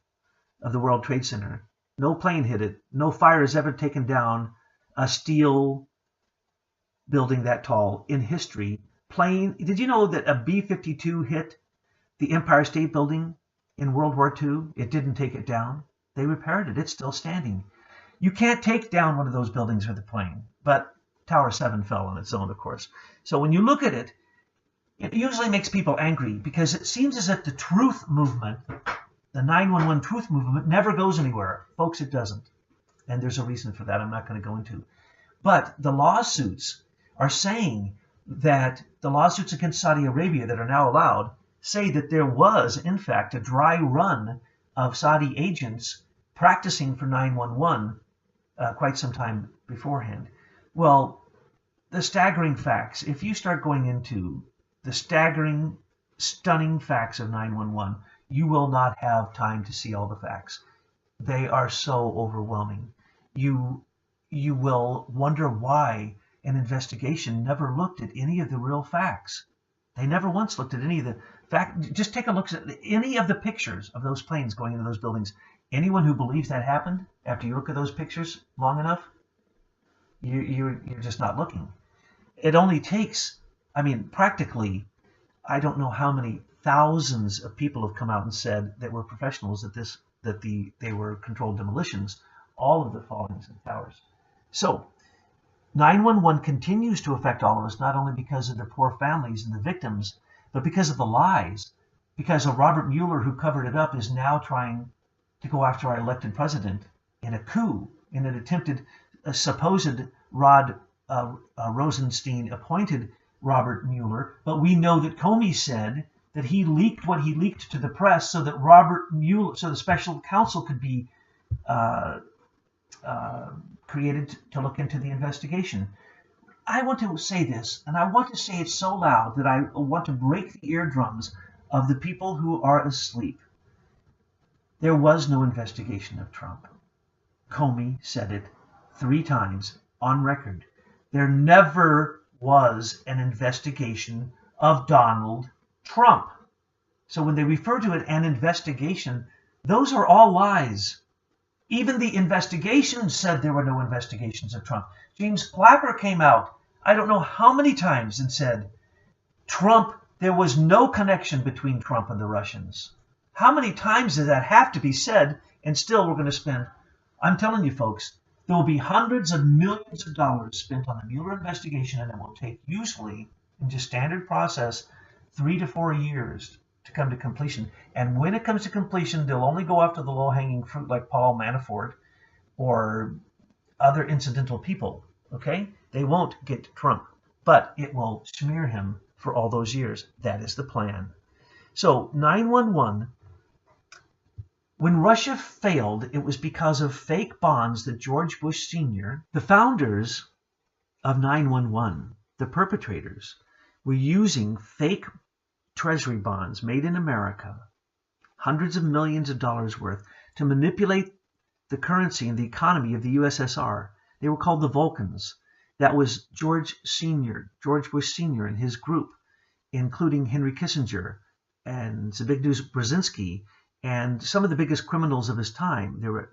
of the World Trade Center, no plane hit it, no fire has ever taken down a steel building that tall in history. Plane, did you know that a B-52 hit the Empire State Building in World War II? It didn't take it down. They repaired it. It's still standing. You can't take down one of those buildings with a plane, but Tower 7 fell on its own, of course. So when you look at it, It usually makes people angry because it seems as if the truth movement, the 911 truth movement, never goes anywhere. Folks, it doesn't. And there's a reason for that I'm not going to go into. But the lawsuits are saying that the lawsuits against Saudi Arabia that are now allowed say that there was, in fact, a dry run of Saudi agents practicing for 911 quite some time beforehand. Well, the staggering facts, if you start going into the staggering, stunning facts of 911, you will not have time to see all the facts. They are so overwhelming. You will wonder why an investigation never looked at any of the real facts. They never once looked at any of the facts. Just take a look at any of the pictures of those planes going into those buildings. Anyone who believes that happened, after you look at those pictures long enough, you're just not looking. It only takes, practically, I don't know how many thousands of people have come out and said that were professionals that they were controlled demolitions, all of the fallings and towers. So 911 continues to affect all of us, not only because of the poor families and the victims, but because of the lies. Because of Robert Mueller, who covered it up, is now trying to go after our elected president in a coup, in an attempted, supposed Rod Rosenstein appointed Robert Mueller. But we know that Comey said that he leaked what he leaked to the press so that Robert Mueller, so the special counsel could be created to look into the investigation. I want to say this, and I want to say it so loud that I want to break the eardrums of the people who are asleep. There was no investigation of Trump. Comey said it 3 times on record. There never was an investigation of Donald Trump. So when they refer to it an investigation, those are all lies. Even the investigation said there were no investigations of Trump. James Clapper came out, I don't know how many times, and said, there was no connection between Trump and the Russians. How many times does that have to be said? And still we're going to spend, I'm telling you folks, there will be hundreds of millions of dollars spent on the Mueller investigation, and it will take usually, in just standard process, 3 to 4 years to come to completion. And when it comes to completion, they'll only go after the low-hanging fruit like Paul Manafort or other incidental people, okay? They won't get Trump, but it will smear him for all those years. That is the plan. So 911, when Russia failed, it was because of fake bonds that George Bush Sr., the founders of 911, the perpetrators, were using fake treasury bonds made in America, hundreds of millions of dollars worth, to manipulate the currency and the economy of the USSR. They were called the Vulcans. That was George Bush Sr. and his group, including Henry Kissinger and Zbigniew Brzezinski and some of the biggest criminals of his time. There were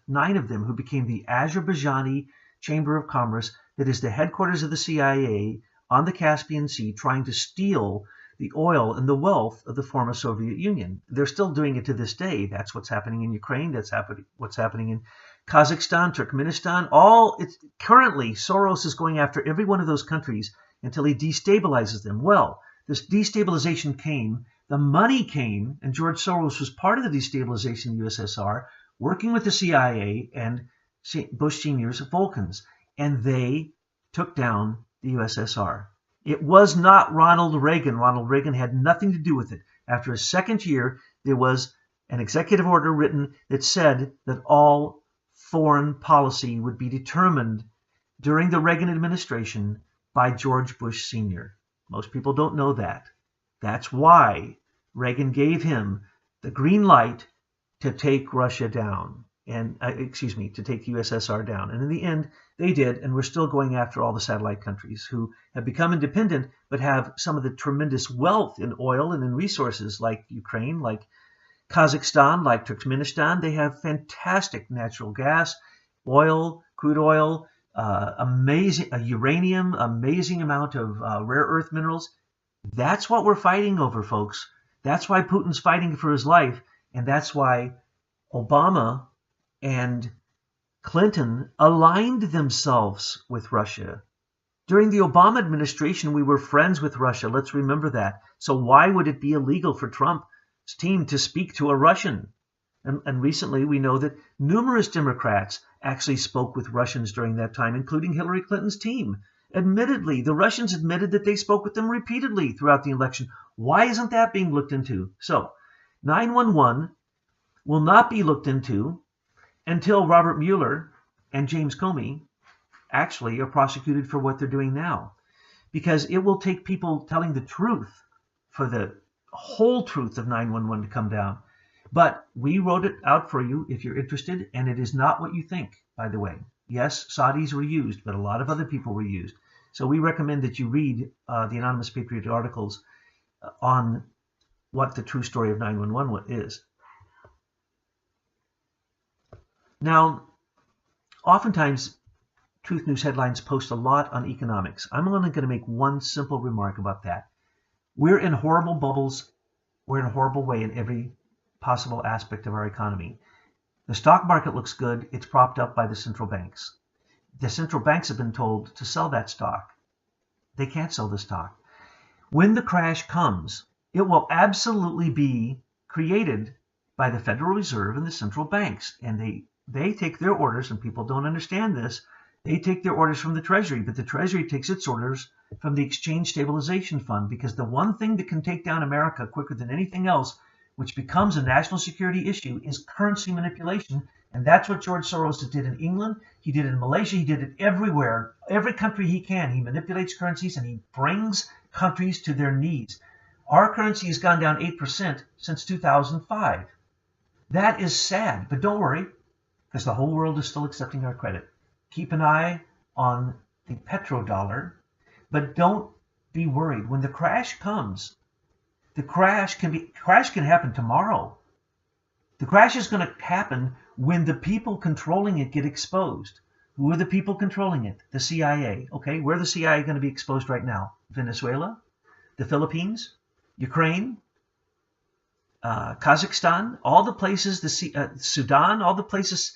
9 of them who became the Azerbaijani Chamber of Commerce, that is the headquarters of the CIA on the Caspian Sea, trying to steal the oil and the wealth of the former Soviet Union. They're still doing it to this day. That's what's happening in Ukraine. That's what's happening in Kazakhstan, Turkmenistan. Currently, Soros is going after every one of those countries until he destabilizes them. Well, this destabilization came, the money came, and George Soros was part of the destabilization of the USSR, working with the CIA and Bush Sr.'s Vulcans, and they took down the USSR. It was not Ronald Reagan. Ronald Reagan had nothing to do with it. After his second year, there was an executive order written that said that all foreign policy would be determined during the Reagan administration by George Bush Sr. Most people don't know that. That's why Reagan gave him the green light to take Russia down, and to take the USSR down. And in the end, they did, and we're still going after all the satellite countries who have become independent but have some of the tremendous wealth in oil and in resources, like Ukraine, like Kazakhstan, like Turkmenistan. They have fantastic natural gas, oil, crude oil, amazing uranium, amazing amount of rare earth minerals. That's what we're fighting over, folks. That's why Putin's fighting for his life, and that's why Obama and Clinton aligned themselves with Russia During the Obama administration, we were friends with Russia. Let's remember that. So why would it be illegal for Trump's team to speak to a Russian? And recently, we know that numerous Democrats actually spoke with Russians during that time, including Hillary Clinton's team. Admittedly, the Russians admitted that they spoke with them repeatedly throughout the election. Why isn't that being looked into? So 911 will not be looked into until Robert Mueller and James Comey actually are prosecuted for what they're doing now. Because it will take people telling the truth for the whole truth of 911 to come down. But we wrote it out for you if you're interested, and it is not what you think, by the way. Yes, Saudis were used, but a lot of other people were used. So we recommend that you read the Anonymous Patriot articles on what the true story of 911 is. Now, oftentimes, Truth News headlines post a lot on economics. I'm only going to make one simple remark about that. We're in horrible bubbles. We're in a horrible way in every possible aspect of our economy. The stock market looks good. It's propped up by the central banks. The central banks have been told to sell that stock. They can't sell the stock. When the crash comes, it will absolutely be created by the Federal Reserve and the central banks. And they take their orders, and people don't understand this. They take their orders from the Treasury, but the Treasury takes its orders from the Exchange Stabilization Fund, because the one thing that can take down America quicker than anything else, which becomes a national security issue, is currency manipulation. And that's what George Soros did in England. He did it in Malaysia. He did it everywhere. Every country he can. He manipulates currencies and he brings countries to their knees. Our currency has gone down 8% since 2005. That is sad, but don't worry, because the whole world is still accepting our credit. Keep an eye on the petrodollar, but don't be worried. When the crash comes, the crash can happen tomorrow. The crash is going to happen when the people controlling it get exposed. Who are the people controlling it? The CIA. Okay, where are the CIA going to be exposed right now? Venezuela, the Philippines, Ukraine, Kazakhstan, all the places, Sudan, all the places,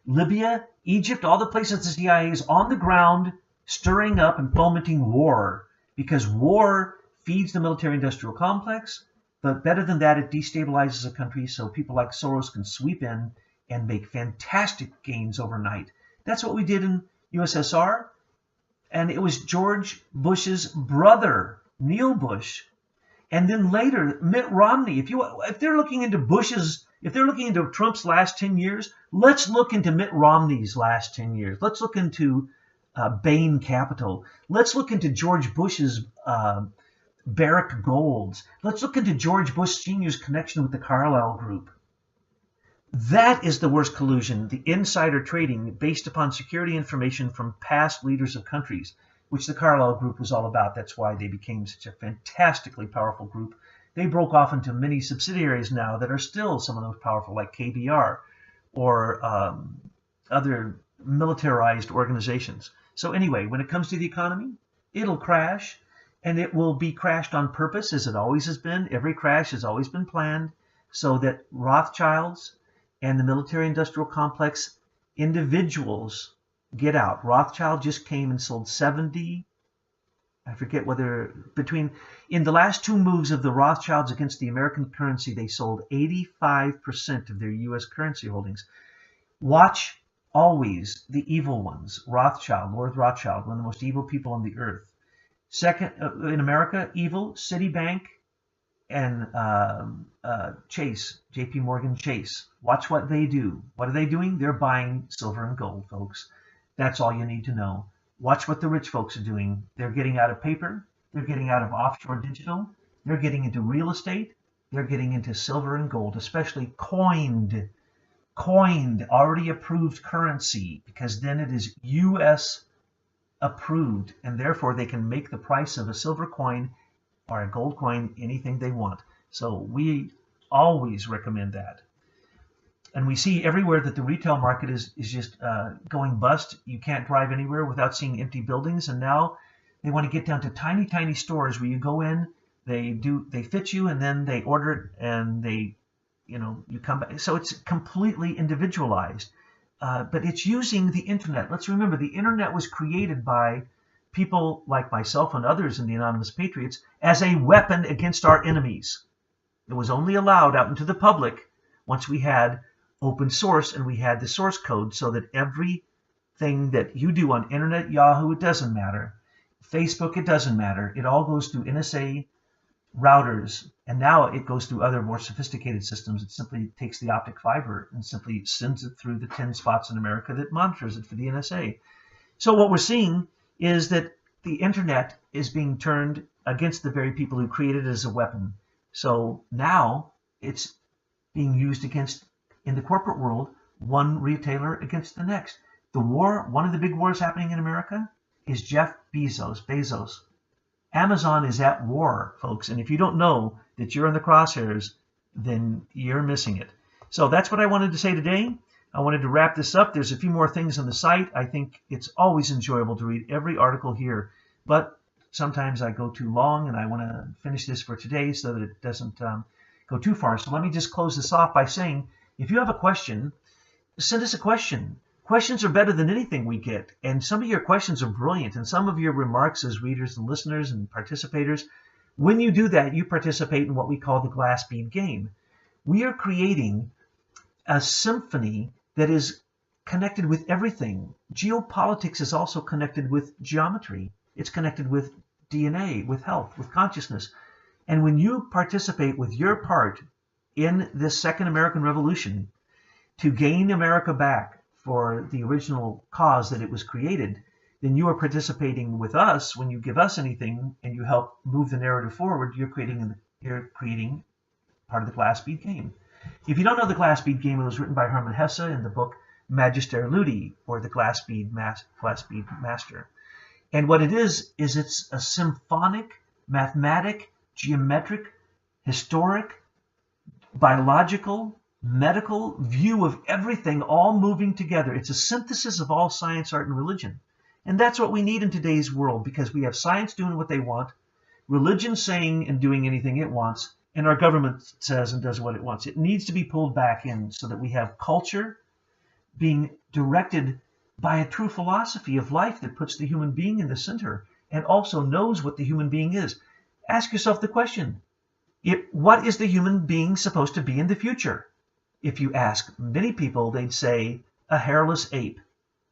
Libya, Egypt, all the places the CIA is on the ground stirring up and fomenting war, because war feeds the military-industrial complex, but better than that, it destabilizes a country so people like Soros can sweep in and make fantastic gains overnight. That's what we did in USSR, and it was George Bush's brother, Neil Bush, and then later Mitt Romney. If they're looking into Trump's last 10 years, let's look into Mitt Romney's last 10 years. Let's look into Bain Capital. Let's look into George Bush's Barrick Golds. Let's look into George Bush Sr.'s connection with the Carlyle Group. That is the worst collusion, the insider trading based upon security information from past leaders of countries, which the Carlyle Group was all about. That's why they became such a fantastically powerful group. They broke off into many subsidiaries now that are still some of those powerful, like KBR or other militarized organizations. So anyway, when it comes to the economy, it'll crash, and it will be crashed on purpose, as it always has been. Every crash has always been planned so that Rothschilds and the military-industrial complex individuals get out. Rothschild just came and sold 70, I forget whether in the last two moves of the Rothschilds against the American currency, they sold 85% of their U.S. currency holdings. Watch always the evil ones. Rothschild, Lord Rothschild, one of the most evil people on the earth. Second, in America, evil, Citibank and Chase, J.P. Morgan Chase. Watch what they do. What are they doing? They're buying silver and gold, folks. That's all you need to know. Watch what the rich folks are doing. They're getting out of paper. They're getting out of offshore digital. They're getting into real estate. They're getting into silver and gold, especially coined, already approved currency, because then it is U.S. approved, and therefore they can make the price of a silver coin or a gold coin anything they want. So we always recommend that. And we see everywhere that the retail market is just going bust. You can't drive anywhere without seeing empty buildings. And now they want to get down to tiny, tiny stores where you go in, they fit you, and then they order it, and you come back. So it's completely individualized. But it's using the internet. Let's remember, the internet was created by people like myself and others in the Anonymous Patriots as a weapon against our enemies. It was only allowed out into the public once we had open source and we had the source code, so that everything that you do on Internet, Yahoo, it doesn't matter. Facebook, it doesn't matter. It all goes through NSA routers, and now it goes through other more sophisticated systems. It simply takes the optic fiber and simply sends it through the 10 spots in America that monitors it for the NSA. So what we're seeing is that the internet is being turned against the very people who created it as a weapon. So now it's being used against, in the corporate world, one retailer against the next. The war, one of the big wars happening in America, is Jeff Bezos. Amazon is at war, folks, and if you don't know that you're in the crosshairs, then you're missing it. So that's what I wanted to say today. I wanted to wrap this up. There's a few more things on the site. I think it's always enjoyable to read every article here, but sometimes I go too long, and I want to finish this for today so that it doesn't go too far. So let me just close this off by saying, if you have a question, send us a question. Questions are better than anything we get, and some of your questions are brilliant, and some of your remarks as readers and listeners and participators, when you do that, you participate in what we call the Glass Bead Game. We are creating a symphony that is connected with everything. Geopolitics is also connected with geometry. It's connected with DNA, with health, with consciousness. And when you participate with your part in this Second American Revolution to gain America back for the original cause that it was created, then you are participating with us. When you give us anything and you help move the narrative forward, you're creating part of the Glass Bead Game. If you don't know the Glass Bead Game, it was written by Hermann Hesse in the book Magister Ludi, or the Glass Bead Master. And what it is it's a symphonic, mathematic, geometric, historic, biological, medical view of everything all moving together. It's a synthesis of all science, art, and religion. And that's what we need in today's world, because we have science doing what they want, religion saying and doing anything it wants, and our government says and does what it wants. It needs to be pulled back in so that we have culture being directed by a true philosophy of life that puts the human being in the center and also knows what the human being is. Ask yourself the question, what is the human being supposed to be in the future? If you ask many people, they'd say a hairless ape.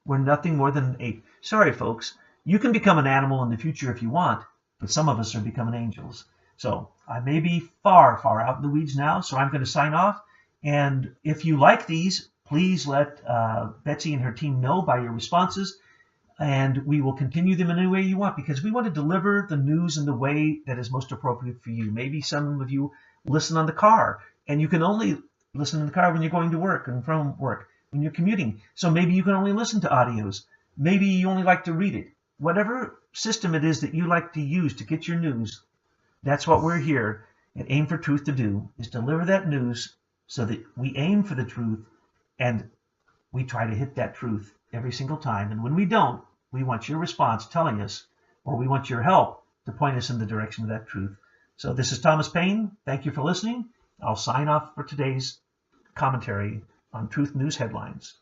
We're nothing more than an ape. Sorry, folks. You can become an animal in the future if you want, but some of us are becoming angels. So I may be far, far out in the weeds now, so I'm going to sign off. And if you like these, please let Betsy and her team know by your responses, and we will continue them in any way you want, because we want to deliver the news in the way that is most appropriate for you. Maybe some of you listen on the car, and you can only listen in the car when you're going to work and from work, when you're commuting. So maybe you can only listen to audios. Maybe you only like to read it. Whatever system it is that you like to use to get your news, that's what we're here at Aim for Truth to do, is deliver that news so that we aim for the truth and we try to hit that truth every single time. And when we don't, we want your response telling us, or we want your help to point us in the direction of that truth. So this is Thomas Paine. Thank you for listening. I'll sign off for today's commentary on Truth News Headlines.